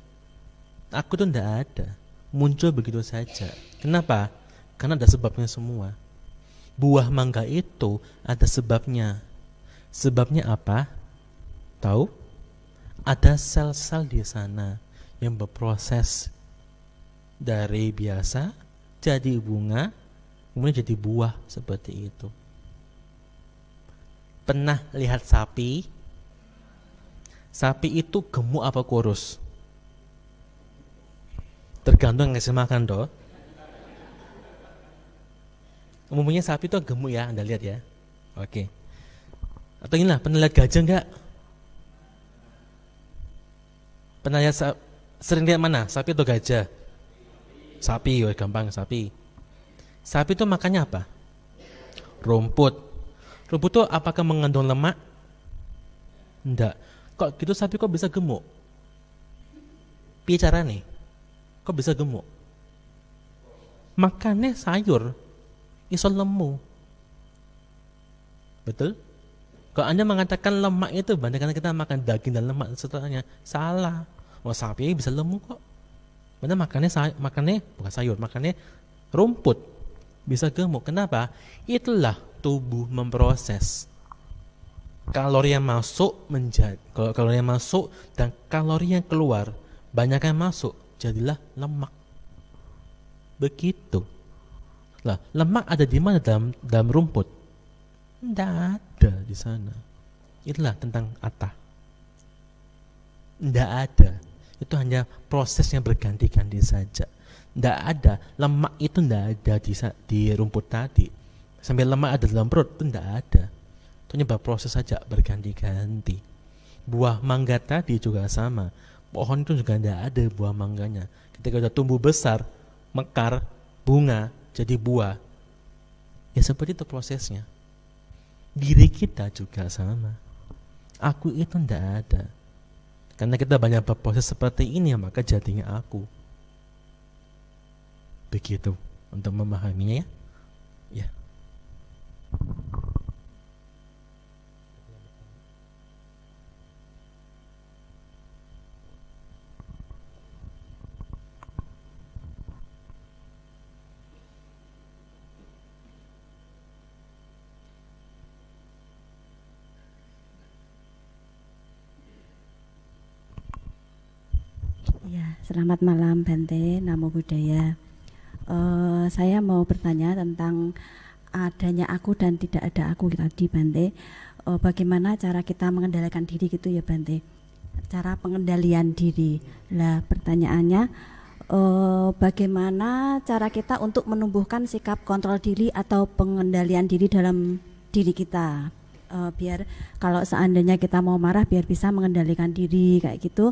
Aku tuh enggak ada. Muncul begitu saja. Kenapa? Karena ada sebabnya semua. Buah mangga itu ada sebabnya. Sebabnya apa? Tahu? Ada sel-sel di sana yang berproses dari biasa jadi bunga, kemudian jadi buah seperti itu. Pernah lihat sapi? Sapi itu gemuk apa kurus? Tergantung ngasih makan toh. Umumnya sapi itu gemuk ya, Anda lihat ya. Oke. Atau inilah, pernah lihat gajah enggak? Pernah lihat sering lihat mana? Sapi atau gajah? Sapi, gampang sapi. Sapi itu makannya apa? Rumput. Rumput itu apakah mengandung lemak? Enggak. Kok gitu sapi kok bisa gemuk? Piye carane? Kok bisa gemuk? Makannya sayur, iso lemu. Betul? Kalau Anda mengatakan lemak itu bandingkan kita makan daging dan lemak setelahnya, salah. Oh, sapi bisa lemu kok. Benar makannya bukan sayur, makannya rumput. Bisa gemuk. Kenapa? Itulah tubuh memproses. Kalori yang masuk kalori yang masuk dan kalori yang keluar, banyak yang masuk jadilah lemak. Begitu. Lah, lemak ada di mana dalam rumput? Tidak ada di sana. Itulah tentang atta. Tidak ada. Itu hanya proses yang berganti-ganti saja. Tidak ada. Lemak itu tidak ada di rumput tadi. Sampai lemak ada dalam perut itu tidak ada. Itu hanya berproses saja berganti-ganti. Buah mangga tadi juga sama. Pohon itu juga tidak ada buah mangganya. Ketika sudah tumbuh besar, mekar, bunga, jadi buah. Ya seperti itu prosesnya. Diri kita juga sama. Aku itu tidak ada. Karena kita banyak berproses seperti ini, maka jadinya aku. Begitu untuk memahaminya ya. Ya. Ya, selamat malam Bante, Namo Buddhaya. Saya mau bertanya tentang adanya aku dan tidak ada aku tadi Bante. Bagaimana cara kita mengendalikan diri gitu ya Bante? Cara pengendalian diri. Lah pertanyaannya, bagaimana cara kita untuk menumbuhkan sikap kontrol diri atau pengendalian diri dalam diri kita? Biar kalau seandainya kita mau marah biar bisa mengendalikan diri kayak gitu.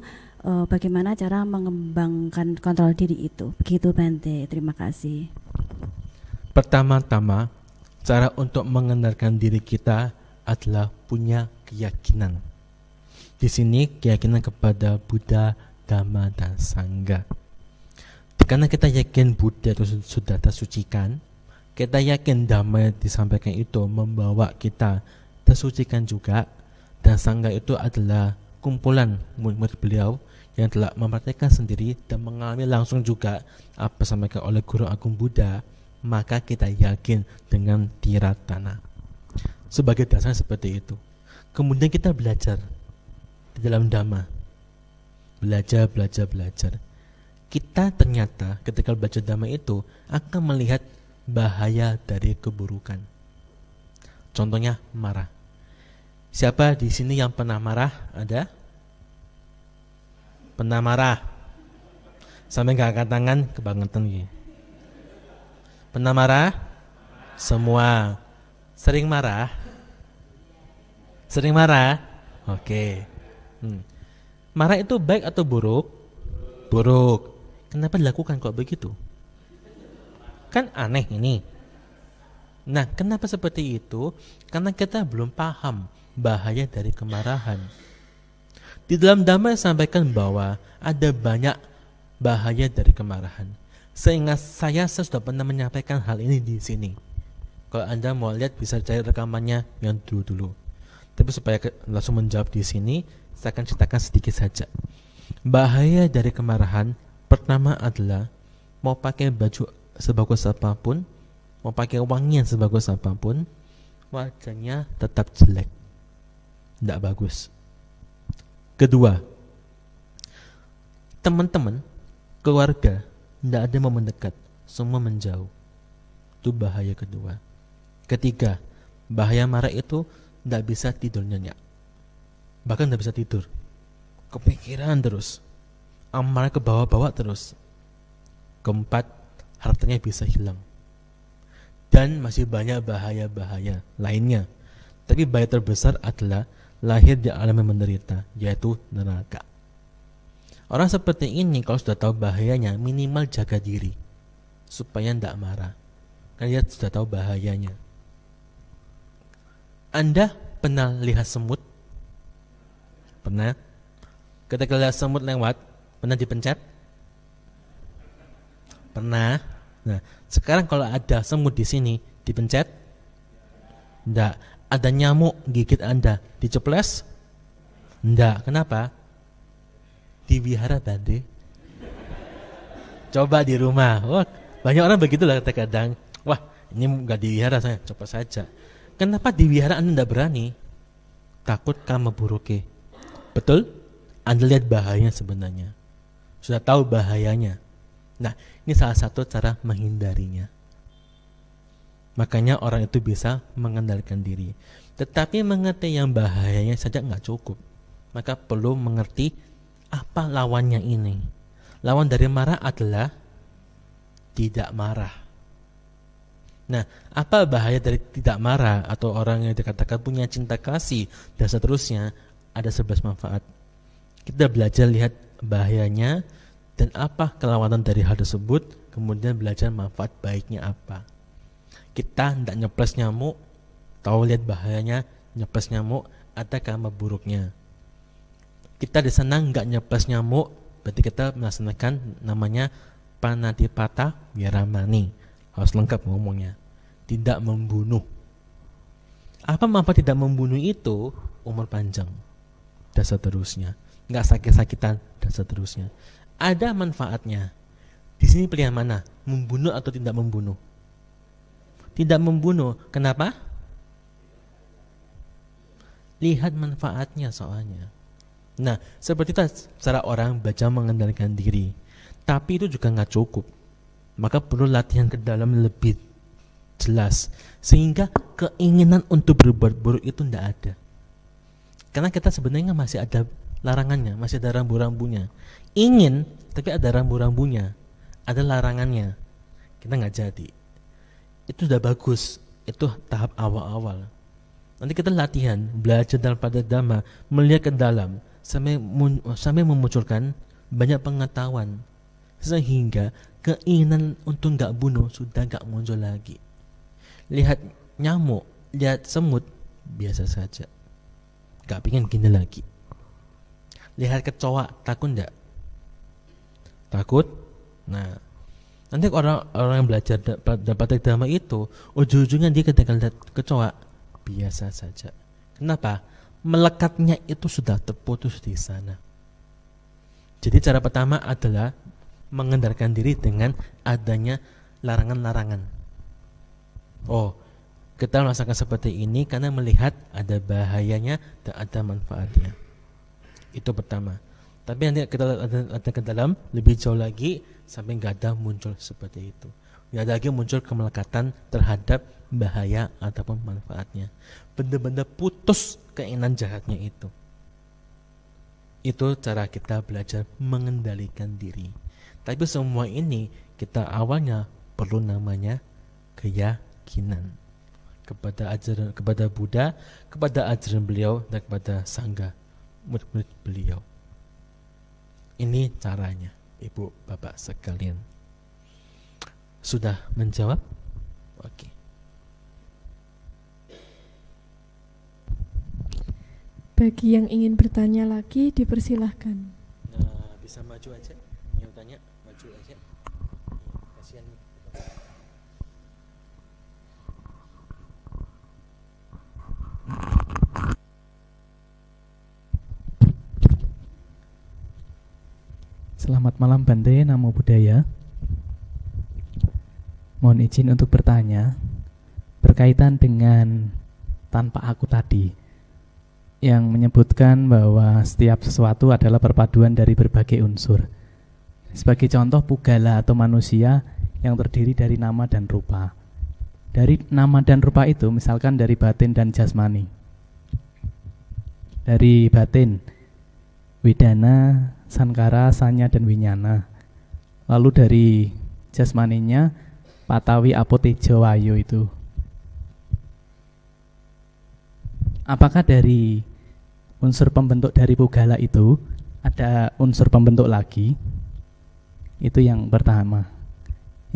Bagaimana cara mengembangkan kontrol diri itu? Begitu Bante, terima kasih. Pertama-tama, cara untuk mengendalikan diri kita adalah punya keyakinan. Di sini keyakinan kepada Buddha, Dhamma, dan Sangha. Karena kita yakin Buddha itu sudah tersucikan, kita yakin Dhamma yang disampaikan itu membawa kita tersucikan juga, dan sangga itu adalah kumpulan murid beliau yang telah mempraktikkan sendiri dan mengalami langsung juga apa sampaikan oleh Guru Agung Buddha, maka kita yakin dengan tiratana. Sebagai dasar seperti itu. Kemudian kita belajar di dalam Dhamma. Belajar. Kita ternyata ketika belajar Dhamma itu akan melihat bahaya dari keburukan. Contohnya marah. Siapa di sini yang pernah marah? Ada? Pernah marah? Sampai gak angkat tangan, kebangetan gitu. Pernah marah? Semua. Sering marah? Sering marah? Oke. Marah itu baik atau buruk? Buruk. Kenapa dilakukan kok begitu? Kan aneh ini. Nah, kenapa seperti itu? Karena kita belum paham bahaya dari kemarahan. Di dalam Dhamma sampaikan bahwa ada banyak bahaya dari kemarahan. Seingat saya sudah pernah menyampaikan hal ini di sini. Kalau Anda mau lihat bisa cari rekamannya yang dulu-dulu. Tapi supaya langsung menjawab di sini, saya akan ceritakan sedikit saja. Bahaya dari kemarahan pertama adalah mau pakai baju sebagus apapun, mau pakai wangian sebagus apapun, wajahnya tetap jelek, tidak bagus. Kedua, teman-teman, keluarga, tidak ada yang mau mendekat, semua menjauh. Itu bahaya kedua. Ketiga, bahaya marah itu tidak bisa tidur nyenyak, bahkan tidak bisa tidur, kepikiran terus, amarah ke bawah-bawah terus. Keempat, hartanya bisa hilang. Dan masih banyak bahaya-bahaya lainnya. Tapi bahaya terbesar adalah lahir di alam yang menderita, yaitu neraka. Orang seperti ini kalau sudah tahu bahayanya, minimal jaga diri supaya tidak marah, karena dia sudah tahu bahayanya. Anda pernah lihat semut? Pernah? Ketika lihat semut lewat, pernah dipencet? Pernah. Nah, sekarang kalau ada semut di sini, dipencet? Enggak. Ada nyamuk gigit Anda, diceples? Enggak. Kenapa? Diwihara tadi. Coba di rumah. Wah, banyak orang begitulah kadang. Wah, ini enggak diwihara, saya coba saja. Kenapa diwihara Anda tidak berani? Takut kamu buruke. Betul? Anda lihat bahayanya sebenarnya. Sudah tahu bahayanya. Nah, ini salah satu cara menghindarinya. Makanya orang itu bisa mengendalikan diri. Tetapi mengerti yang bahayanya saja nggak cukup. Maka perlu mengerti apa lawannya ini. Lawan dari marah adalah tidak marah. Nah, apa bahaya dari tidak marah atau orang yang dikatakan punya cinta kasih dan seterusnya? Ada 11 manfaat. Kita belajar lihat bahayanya dan apa kelawanan dari hal tersebut, kemudian belajar manfaat baiknya apa. Kita tidak nyeples nyamuk, tahu lihat bahayanya, nyeples nyamuk, ada karma buruknya. Kita di sana nggak nyeples nyamuk, berarti kita melaksanakan namanya panatipata wiramani. Harus lengkap ngomongnya. Tidak membunuh. Apa manfaat tidak membunuh itu? Umur panjang dan seterusnya. Nggak sakit-sakitan dan seterusnya. Ada manfaatnya. Di sini pilihan mana? Membunuh atau tidak membunuh? Tidak membunuh. Kenapa? Lihat manfaatnya soalnya. Nah, seperti itu cara orang belajar mengendalikan diri. Tapi itu juga nggak cukup. Maka perlu latihan ke dalam lebih jelas. Sehingga keinginan untuk berbuat buruk itu tidak ada. Karena kita sebenarnya masih ada larangannya, masih ada rambu-rambunya. Ingin, tapi ada rambu-rambunya, ada larangannya. Kita nggak jadi. Itu sudah bagus. Itu tahap awal-awal. Nanti kita latihan, belajar dalam pada Dhamma, melihat ke dalam, sampai memunculkan banyak pengetahuan. Sehingga keinginan untuk nggak bunuh sudah nggak muncul lagi. Lihat nyamuk, lihat semut, biasa saja. Nggak pengen gini lagi. Lihat kecoa, takut nggak? Takut? Nah, nanti orang yang belajar dapat Dhamma itu, ujung-ujungnya dia ketika lihat kecoa, biasa saja. Kenapa? Melekatnya itu sudah terputus di sana. Jadi cara pertama adalah mengendarkan diri dengan adanya larangan-larangan. Oh, kita merasakan seperti ini karena melihat ada bahayanya dan ada manfaatnya. Itu pertama. Tapi nanti kita ada ke dalam lebih jauh lagi sampai nggak ada muncul seperti itu. Nggak ada lagi muncul kemelekatan terhadap bahaya ataupun manfaatnya. Benar-benar putus keinginan jahatnya itu. Itu cara kita belajar mengendalikan diri. Tapi semua ini kita awalnya perlu namanya keyakinan kepada ajaran, kepada Buddha, kepada ajaran beliau dan kepada sangga murid-murid beliau. Ini caranya, Ibu Bapak sekalian. Sudah menjawab? Oke. Bagi yang ingin bertanya lagi, dipersilahkan. Nah, bisa maju aja. Yang tanya, maju aja. Kasihan. Selamat malam Bante, Namo Buddhaya. Mohon izin untuk bertanya berkaitan dengan tanpa aku tadi yang menyebutkan bahwa setiap sesuatu adalah perpaduan dari berbagai unsur. Sebagai contoh, Pugala atau manusia yang terdiri dari nama dan rupa. Dari nama dan rupa itu misalkan dari batin dan jasmani. Dari batin, Widana, Sankara, Sanya, dan Winyana. Lalu dari jasmaninya Patawi, Apotejo, Wayo itu. Apakah dari unsur pembentuk dari Pugala itu ada unsur pembentuk lagi? Itu yang pertama.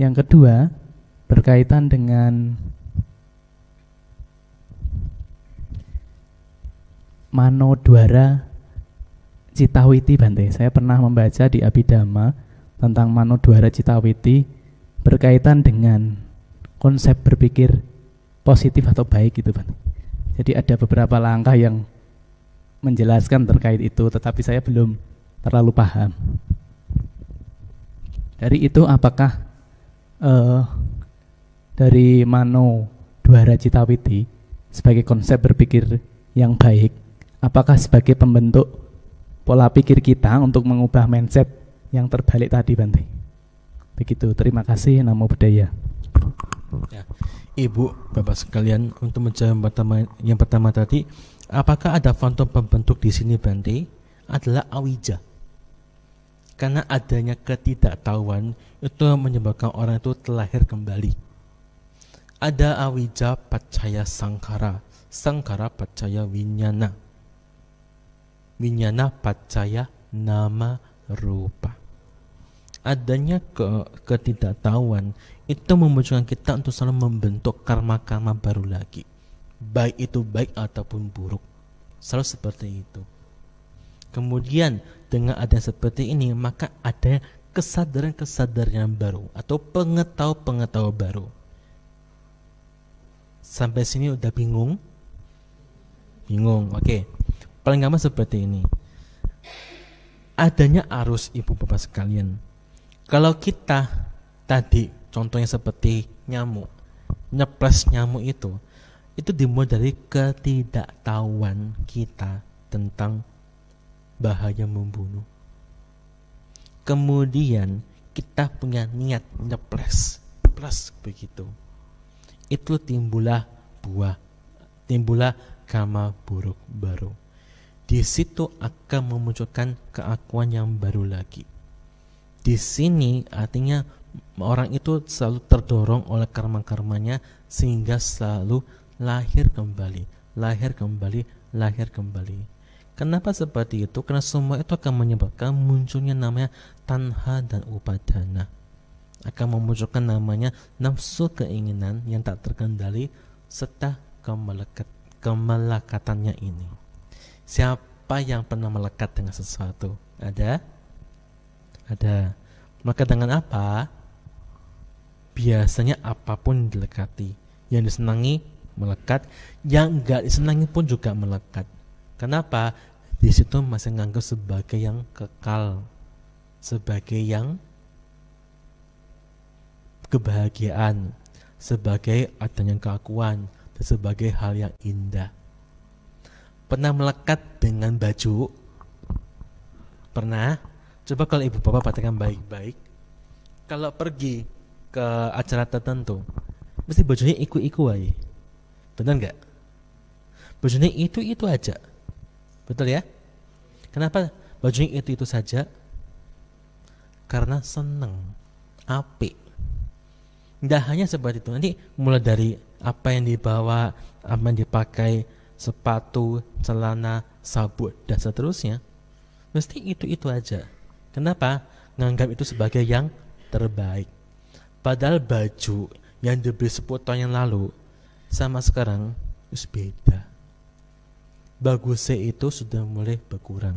Yang kedua, berkaitan dengan Manodwara Citawiti Bante. Saya pernah membaca di Abhidhamma tentang Manodwara Citawiti berkaitan dengan konsep berpikir positif atau baik gitu Bante. Jadi ada beberapa langkah yang menjelaskan terkait itu, tetapi saya belum terlalu paham. Dari itu apakah dari Manodwara Citawiti sebagai konsep berpikir yang baik, apakah sebagai pembentuk pola pikir kita untuk mengubah mindset yang terbalik tadi Bante? Begitu, terima kasih. Namo Buddhaya. Ya, Ibu, Bapak sekalian, untuk menjawab yang pertama tadi, apakah ada faktor pembentuk di sini Bante? Adalah awija. Karena adanya ketidaktahuan itu menyebabkan orang itu terlahir kembali. Ada awija paccaya sangkara, sangkara paccaya winyana, winyana paccaya nama rupa. Adanya ketidaktahuan itu memunculkan kita untuk selalu membentuk karma-karma baru lagi, baik itu baik ataupun buruk, selalu seperti itu. Kemudian dengan ada seperti ini, maka ada kesadaran-kesadaran baru atau pengetahuan baru. Sampai sini udah bingung? Bingung, oke. Paling gampang seperti ini. Adanya arus, Ibu Bapak sekalian. Kalau kita tadi contohnya seperti nyamuk, nyepres nyamuk itu dimulai dari ketidaktahuan kita tentang bahaya membunuh. Kemudian kita punya niat nyepres, plus begitu. Itu timbullah buah, timbullah karma buruk baru. Di situ akan memunculkan keakuan yang baru lagi. Di sini artinya orang itu selalu terdorong oleh karma-karmanya sehingga selalu lahir kembali, lahir kembali, lahir kembali. Kenapa seperti itu? Karena semua itu akan menyebabkan munculnya namanya tanha dan upadana. Akan memunculkan namanya nafsu keinginan yang tak terkendali serta kemelekatannya ini. Siapa yang pernah melekat dengan sesuatu? Ada? Ada. Maka dengan apa? Biasanya apapun didekati, yang disenangi melekat, yang enggak disenangi pun juga melekat. Kenapa? Di situ masih menganggap sebagai yang kekal, sebagai yang kebahagiaan, sebagai adanya keakuan, dan sebagai hal yang indah. Pernah melekat dengan baju? Pernah? Coba kalau ibu bapak perhatikan baik-baik, kalau pergi ke acara tertentu mesti bajunya iku-iku aja, benar nggak? Bajunya itu aja, betul ya? Kenapa bajunya itu saja? Karena seneng, apik. Nggak hanya seperti itu, nanti mulai dari apa yang dibawa, apa yang dipakai, sepatu, celana, sabuk, dan seterusnya, mesti itu aja. Kenapa? Nganggap itu sebagai yang terbaik. Padahal baju yang dibeli 10 tahun yang lalu sama sekarang itu beda. Bagusnya itu sudah mulai berkurang.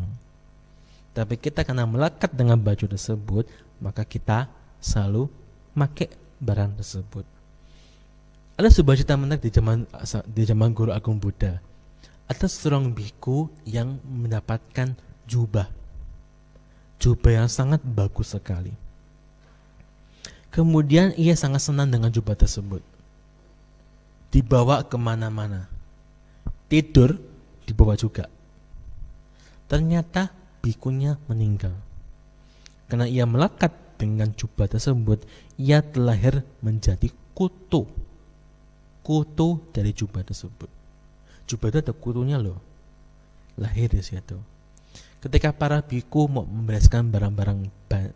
Tapi kita karena melekat dengan baju tersebut, maka kita selalu pakai barang tersebut. Ada sebuah cerita menarik di zaman Guru Agung Buddha. Ada seorang biku yang mendapatkan jubah yang sangat bagus sekali. Kemudian ia sangat senang dengan jubah tersebut. Dibawa kemana-mana. Tidur dibawa juga. Ternyata bikunya meninggal. Karena ia melekat dengan jubah tersebut, ia terlahir menjadi kutu. Kutu dari jubah tersebut. Jubah itu ada kutunya loh. Lahir di situ. Ketika para biku mau membereskan barang-barang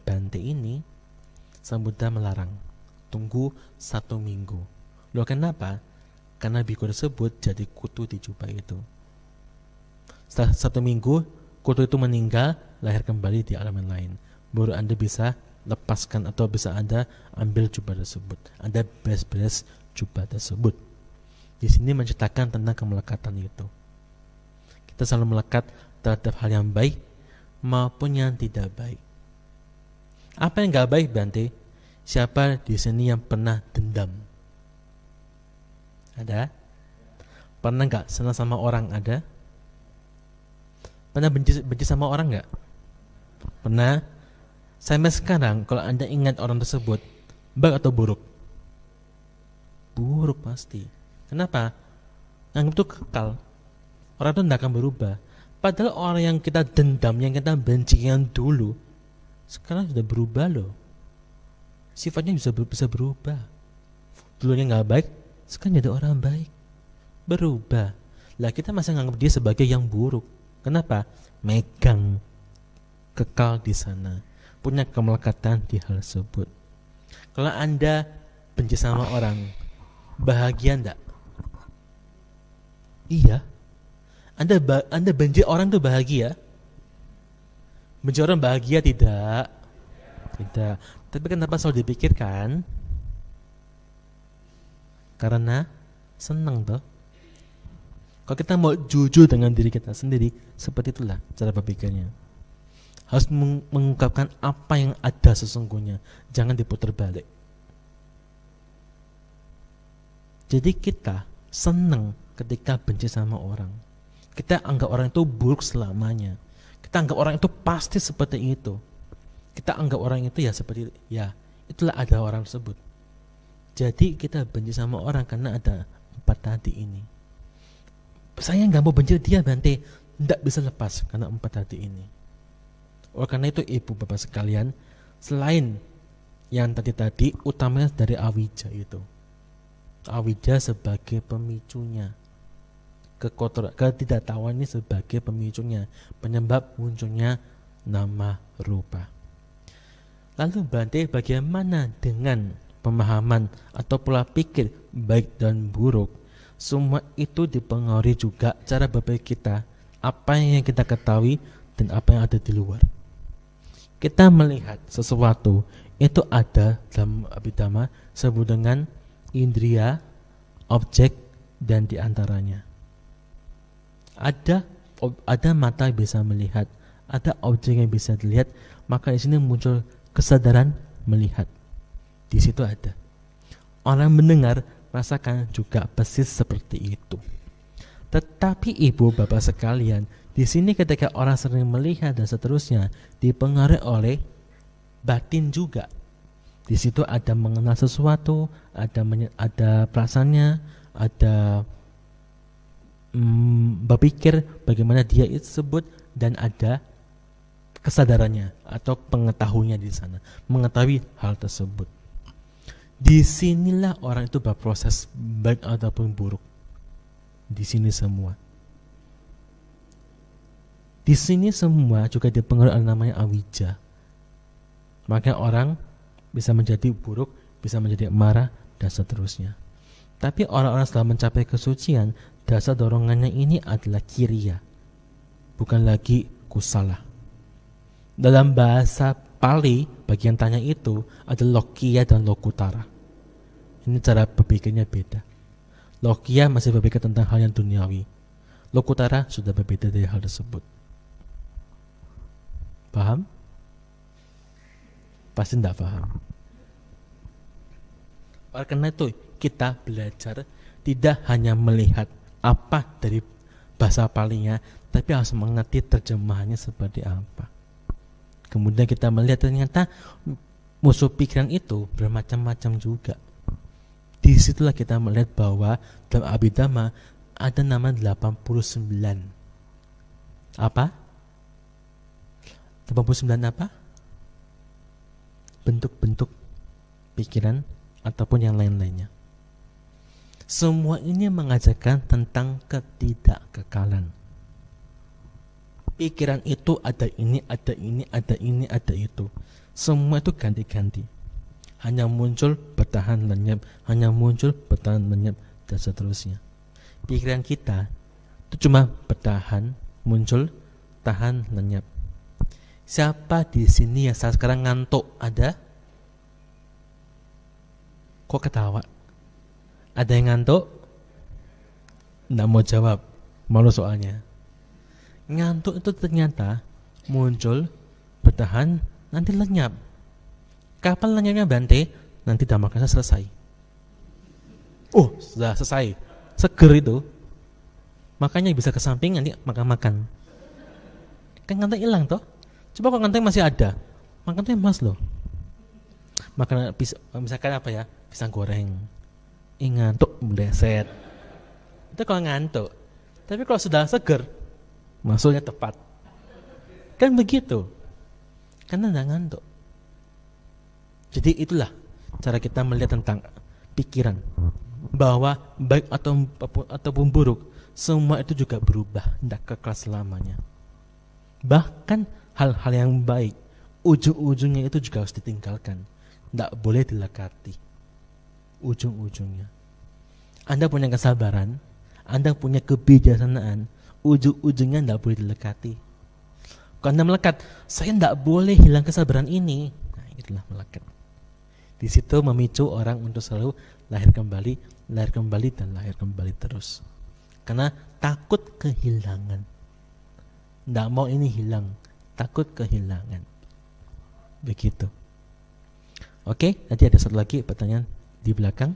Bante ini, Sang Buddha melarang. Tunggu 1 minggu. Loh kenapa? Karena biku tersebut jadi kutu di jubah itu. Setelah 1 minggu, kutu itu meninggal, lahir kembali di alam yang lain. Baru Anda bisa lepaskan atau bisa Anda ambil jubah tersebut. Anda beres-beres jubah tersebut. Di sini menceritakan tentang kemelekatan itu. Kita selalu melekat terhadap hal yang baik maupun yang tidak baik. Apa yang gak baik, Bante? Siapa di sini yang pernah dendam? Ada? Pernah gak senang sama orang? Ada? Pernah benci sama orang gak? Pernah? Sampai sekarang kalau Anda ingat orang tersebut, baik atau buruk? Buruk pasti. Kenapa? Anggap itu kekal. Orang itu tidak akan berubah. Padahal orang yang kita dendam, yang kita benci yang dulu, sekarang sudah berubah loh. Sifatnya bisa berubah. Dulunya gak baik, sekarang jadi orang baik. Berubah. Lah kita masih menganggap dia sebagai yang buruk. Kenapa? Megang, kekal di sana, punya kemelekatan di hal tersebut. Kalau Anda benci sama orang, bahagia enggak? Iya. Anda benci orang itu bahagia? Benci orang bahagia tidak? Tidak. Tapi kenapa selalu dipikirkan? Karena senang toh. Kalau kita mau jujur dengan diri kita sendiri, seperti itulah cara berpikirnya. Harus mengungkapkan apa yang ada sesungguhnya, jangan diputar balik. Jadi kita senang ketika benci sama orang. Kita anggap orang itu buruk selamanya. Kita anggap orang itu pasti seperti itu. Kita anggap orang itu ya seperti ya, itulah ada orang tersebut. Jadi kita benci sama orang karena ada 4 tadi ini. Saya nggak mau benci dia, Bante, tidak bisa lepas karena 4 tadi ini. Oleh karena itu ibu bapak sekalian, selain yang tadi utamanya dari awija itu. Awija sebagai pemicunya. Ketidaktahuan ini sebagai pemicunya, penyebab munculnya nama rupa. Lalu Bante, bagaimana dengan pemahaman atau pola pikir baik dan buruk? Semua itu dipengaruhi juga cara berpikir kita, apa yang kita ketahui dan apa yang ada di luar. Kita melihat sesuatu itu ada dalam Abhidhamma disebut dengan indriya, objek, dan diantaranya. Ada mata yang bisa melihat, ada objek yang bisa dilihat, maka di sini muncul kesadaran melihat. Di situ ada. Orang mendengar rasakan juga persis seperti itu. Tetapi ibu bapak sekalian, di sini ketika orang sering melihat dan seterusnya dipengaruhi oleh batin juga. Di situ ada mengenal sesuatu, ada perasaannya, ada berpikir bagaimana dia tersebut, dan ada kesadarannya atau pengetahuannya di sana, mengetahui hal tersebut. Disinilah orang itu berproses baik ataupun buruk. Di sini semua. Di sini semua juga dipengaruhi oleh namanya awija. Maka orang bisa menjadi buruk, bisa menjadi marah, dan seterusnya. Tapi orang-orang setelah mencapai kesucian, dasar dorongannya ini adalah kiriya, bukan lagi kusala. Dalam bahasa Pali, bagian tanya itu ada lokiya dan lokutara. Ini cara berpikirnya beda. Lokiya masih berpikir tentang hal yang duniawi. Lokutara sudah berbeda dari hal tersebut. Paham? Pasti tidak paham. Oleh karena itu kita belajar tidak hanya melihat apa dari bahasa Palinya, tapi harus mengerti terjemahannya seperti apa. Kemudian kita melihat ternyata musuh pikiran itu bermacam-macam juga. Disitulah kita melihat bahwa dalam Abhidhamma ada nama 89. Apa? 89 apa? Bentuk-bentuk pikiran ataupun yang lain-lainnya. Semua ini mengajarkan tentang ketidakkekalan. Pikiran itu ada ini, ada ini, ada ini, ada itu. Semua itu ganti-ganti. Hanya muncul, bertahan, lenyap. Hanya muncul, bertahan, lenyap, dan seterusnya. Pikiran kita itu cuma bertahan, muncul, tahan, lenyap. Siapa di sini yang saat sekarang ngantuk? Ada? Kok ketawa? Ada yang ngantuk? Nggak mau jawab, malu soalnya. Ngantuk itu ternyata muncul, bertahan, nanti lenyap. Kapan lenyapnya Bante? Nanti damakannya selesai. Oh, sudah selesai. Seger itu. Makanya bisa ke samping nanti makan-makan. Kan ngantuk hilang toh? Coba kalau ngantuk masih ada, makan tuh mas loh. Makan misalkan apa ya? Pisang goreng. Ngantuk meleset. Itu kalau ngantuk. Tapi kalau sudah seger, masuknya tepat. Kan begitu. Karena tidak ngantuk. Jadi itulah cara kita melihat tentang pikiran, bahwa baik ataupun buruk, semua itu juga berubah, tidak kekal selamanya. Bahkan hal-hal yang baik, ujung-ujungnya itu juga harus ditinggalkan, tidak boleh dilekati ujung-ujungnya. Anda punya kesabaran, Anda punya kebijaksanaan, ujung-ujungnya tidak boleh dilekati. Kalau Anda melekat, saya tidak boleh hilang kesabaran ini, nah itulah melekat. Di situ memicu orang untuk selalu lahir kembali, dan lahir kembali terus. Karena takut kehilangan. Tidak mau ini hilang, takut kehilangan. Begitu. Oke, nanti ada satu lagi pertanyaan di belakang.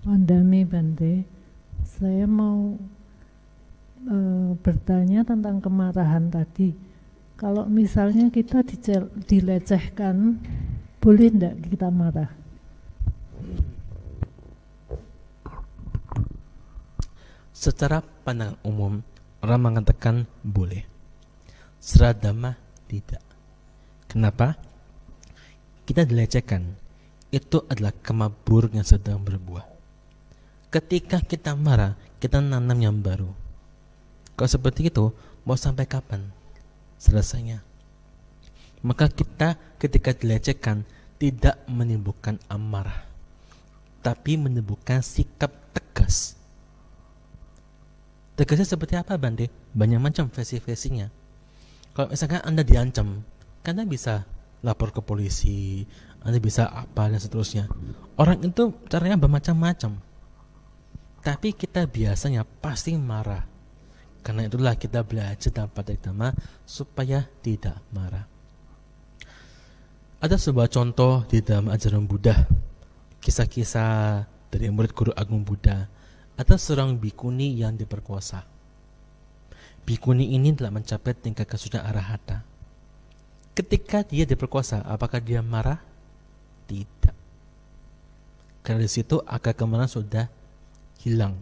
Wandami Bante, saya mau bertanya tentang kemarahan tadi. Kalau misalnya kita dilecehkan, boleh tidak kita marah? Secara pandangan umum, orang mengatakan boleh. Secara dhamma tidak. Kenapa? Kita dilecehkan. Itu adalah karma buruk yang sedang berbuah. Ketika kita marah, kita nanam yang baru. Kalau seperti itu, mau sampai kapan selesainya? Maka kita ketika dilecehkan tidak menimbulkan amarah, tapi menimbulkan sikap tegas. Tegasnya seperti apa Bante? Banyak macam versi-versinya. Kalau misalkan Anda diancam, Anda bisa lapor ke polisi, Anda bisa apa dan seterusnya. Orang itu caranya bermacam-macam. Tapi kita biasanya pasti marah. Karena itulah kita belajar dalam pratama supaya tidak marah. Ada sebuah contoh di dalam ajaran Buddha, kisah-kisah dari murid guru agung Buddha. Ada seorang bikuni yang diperkosa. Bikuni ini telah mencapai tingkat kesucian arahata. Ketika dia diperkosa, apakah dia marah? Tidak. Karena di situ akar kemarahan sudah hilang.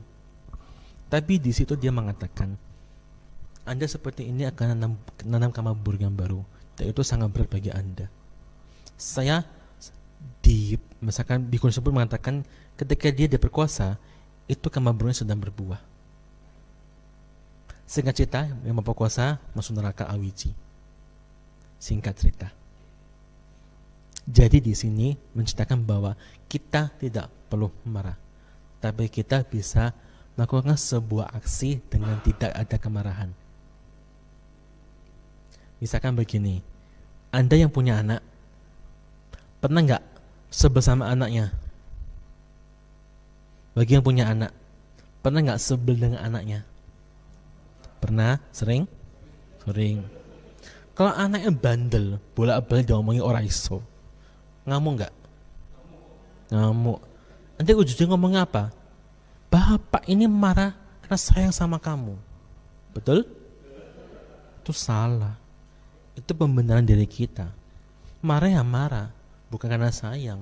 Tapi di situ dia mengatakan, Anda seperti ini akan menanam karma buruk yang baru, dan itu sangat berat bagi Anda. Misalkan bikuni tersebut mengatakan, ketika dia diperkosa, itu karma buruknya sedang berbuah. Singkat cerita, yang memperkosa masuk neraka Awiji. Singkat cerita. Jadi di sini menceritakan bahwa kita tidak perlu marah, tapi kita bisa melakukan sebuah aksi dengan tidak ada kemarahan. Misalkan begini, Anda yang punya anak, pernah nggak sebel sama anaknya? Bagi yang punya anak, pernah nggak sebel dengan anaknya? Pernah? Sering? Sering. Kalau anaknya bandel, bolak-balik diomongin orang iso, ngamuk nggak? Ngamuk. Nanti ujungnya ngomong apa? Bapak ini marah karena sayang sama kamu. Betul? Itu salah. Itu pembenaran diri kita. Marah ya marah, bukan karena sayang.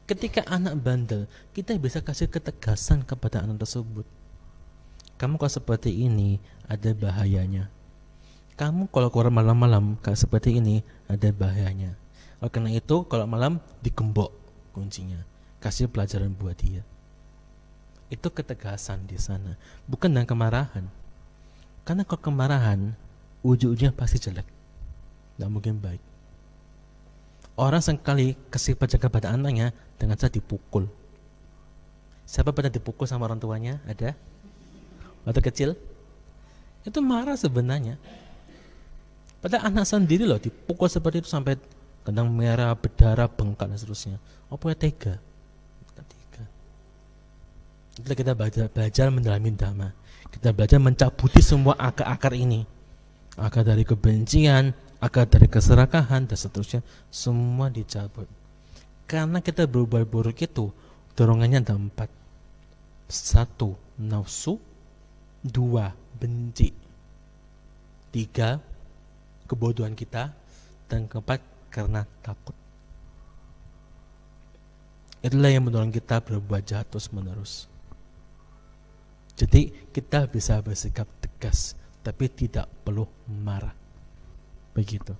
Ketika anak bandel, kita bisa kasih ketegasan kepada anak tersebut. Kamu kalau seperti ini, ada bahayanya. Kamu kalau keluar malam-malam kayak seperti ini, ada bahayanya. Oleh karena itu, kalau malam digembok kuncinya, kasih pelajaran buat dia. Itu ketegasan di sana, bukan dengan kemarahan. Karena kalau kemarahan, ujung-ujungnya pasti jelek, tidak mungkin baik. Orang sekali kasih pelajaran kepada anaknya dengan cara dipukul. Siapa pernah dipukul sama orang tuanya? Ada? Waktu kecil? Itu marah sebenarnya. Padahal anak sendiri loh dipukul seperti itu sampai kandang merah, berdarah, bengkak dan seterusnya. Apa ya tega? Tega. Itulah kita belajar mendalami dhamma. Kita belajar mencabuti semua akar-akar ini. Akar dari kebencian, akar dari keserakahan dan seterusnya, semua dicabut. Karena kita berbuat buruk itu dorongannya ada 4. 1. Nafsu. 2. Benci. 3. Kebodohan kita. Dan 4. Karena takut. Itulah yang mendorong kita berbuat jahat terus menerus. Jadi kita bisa bersikap tegas, tapi tidak perlu marah. Begitu.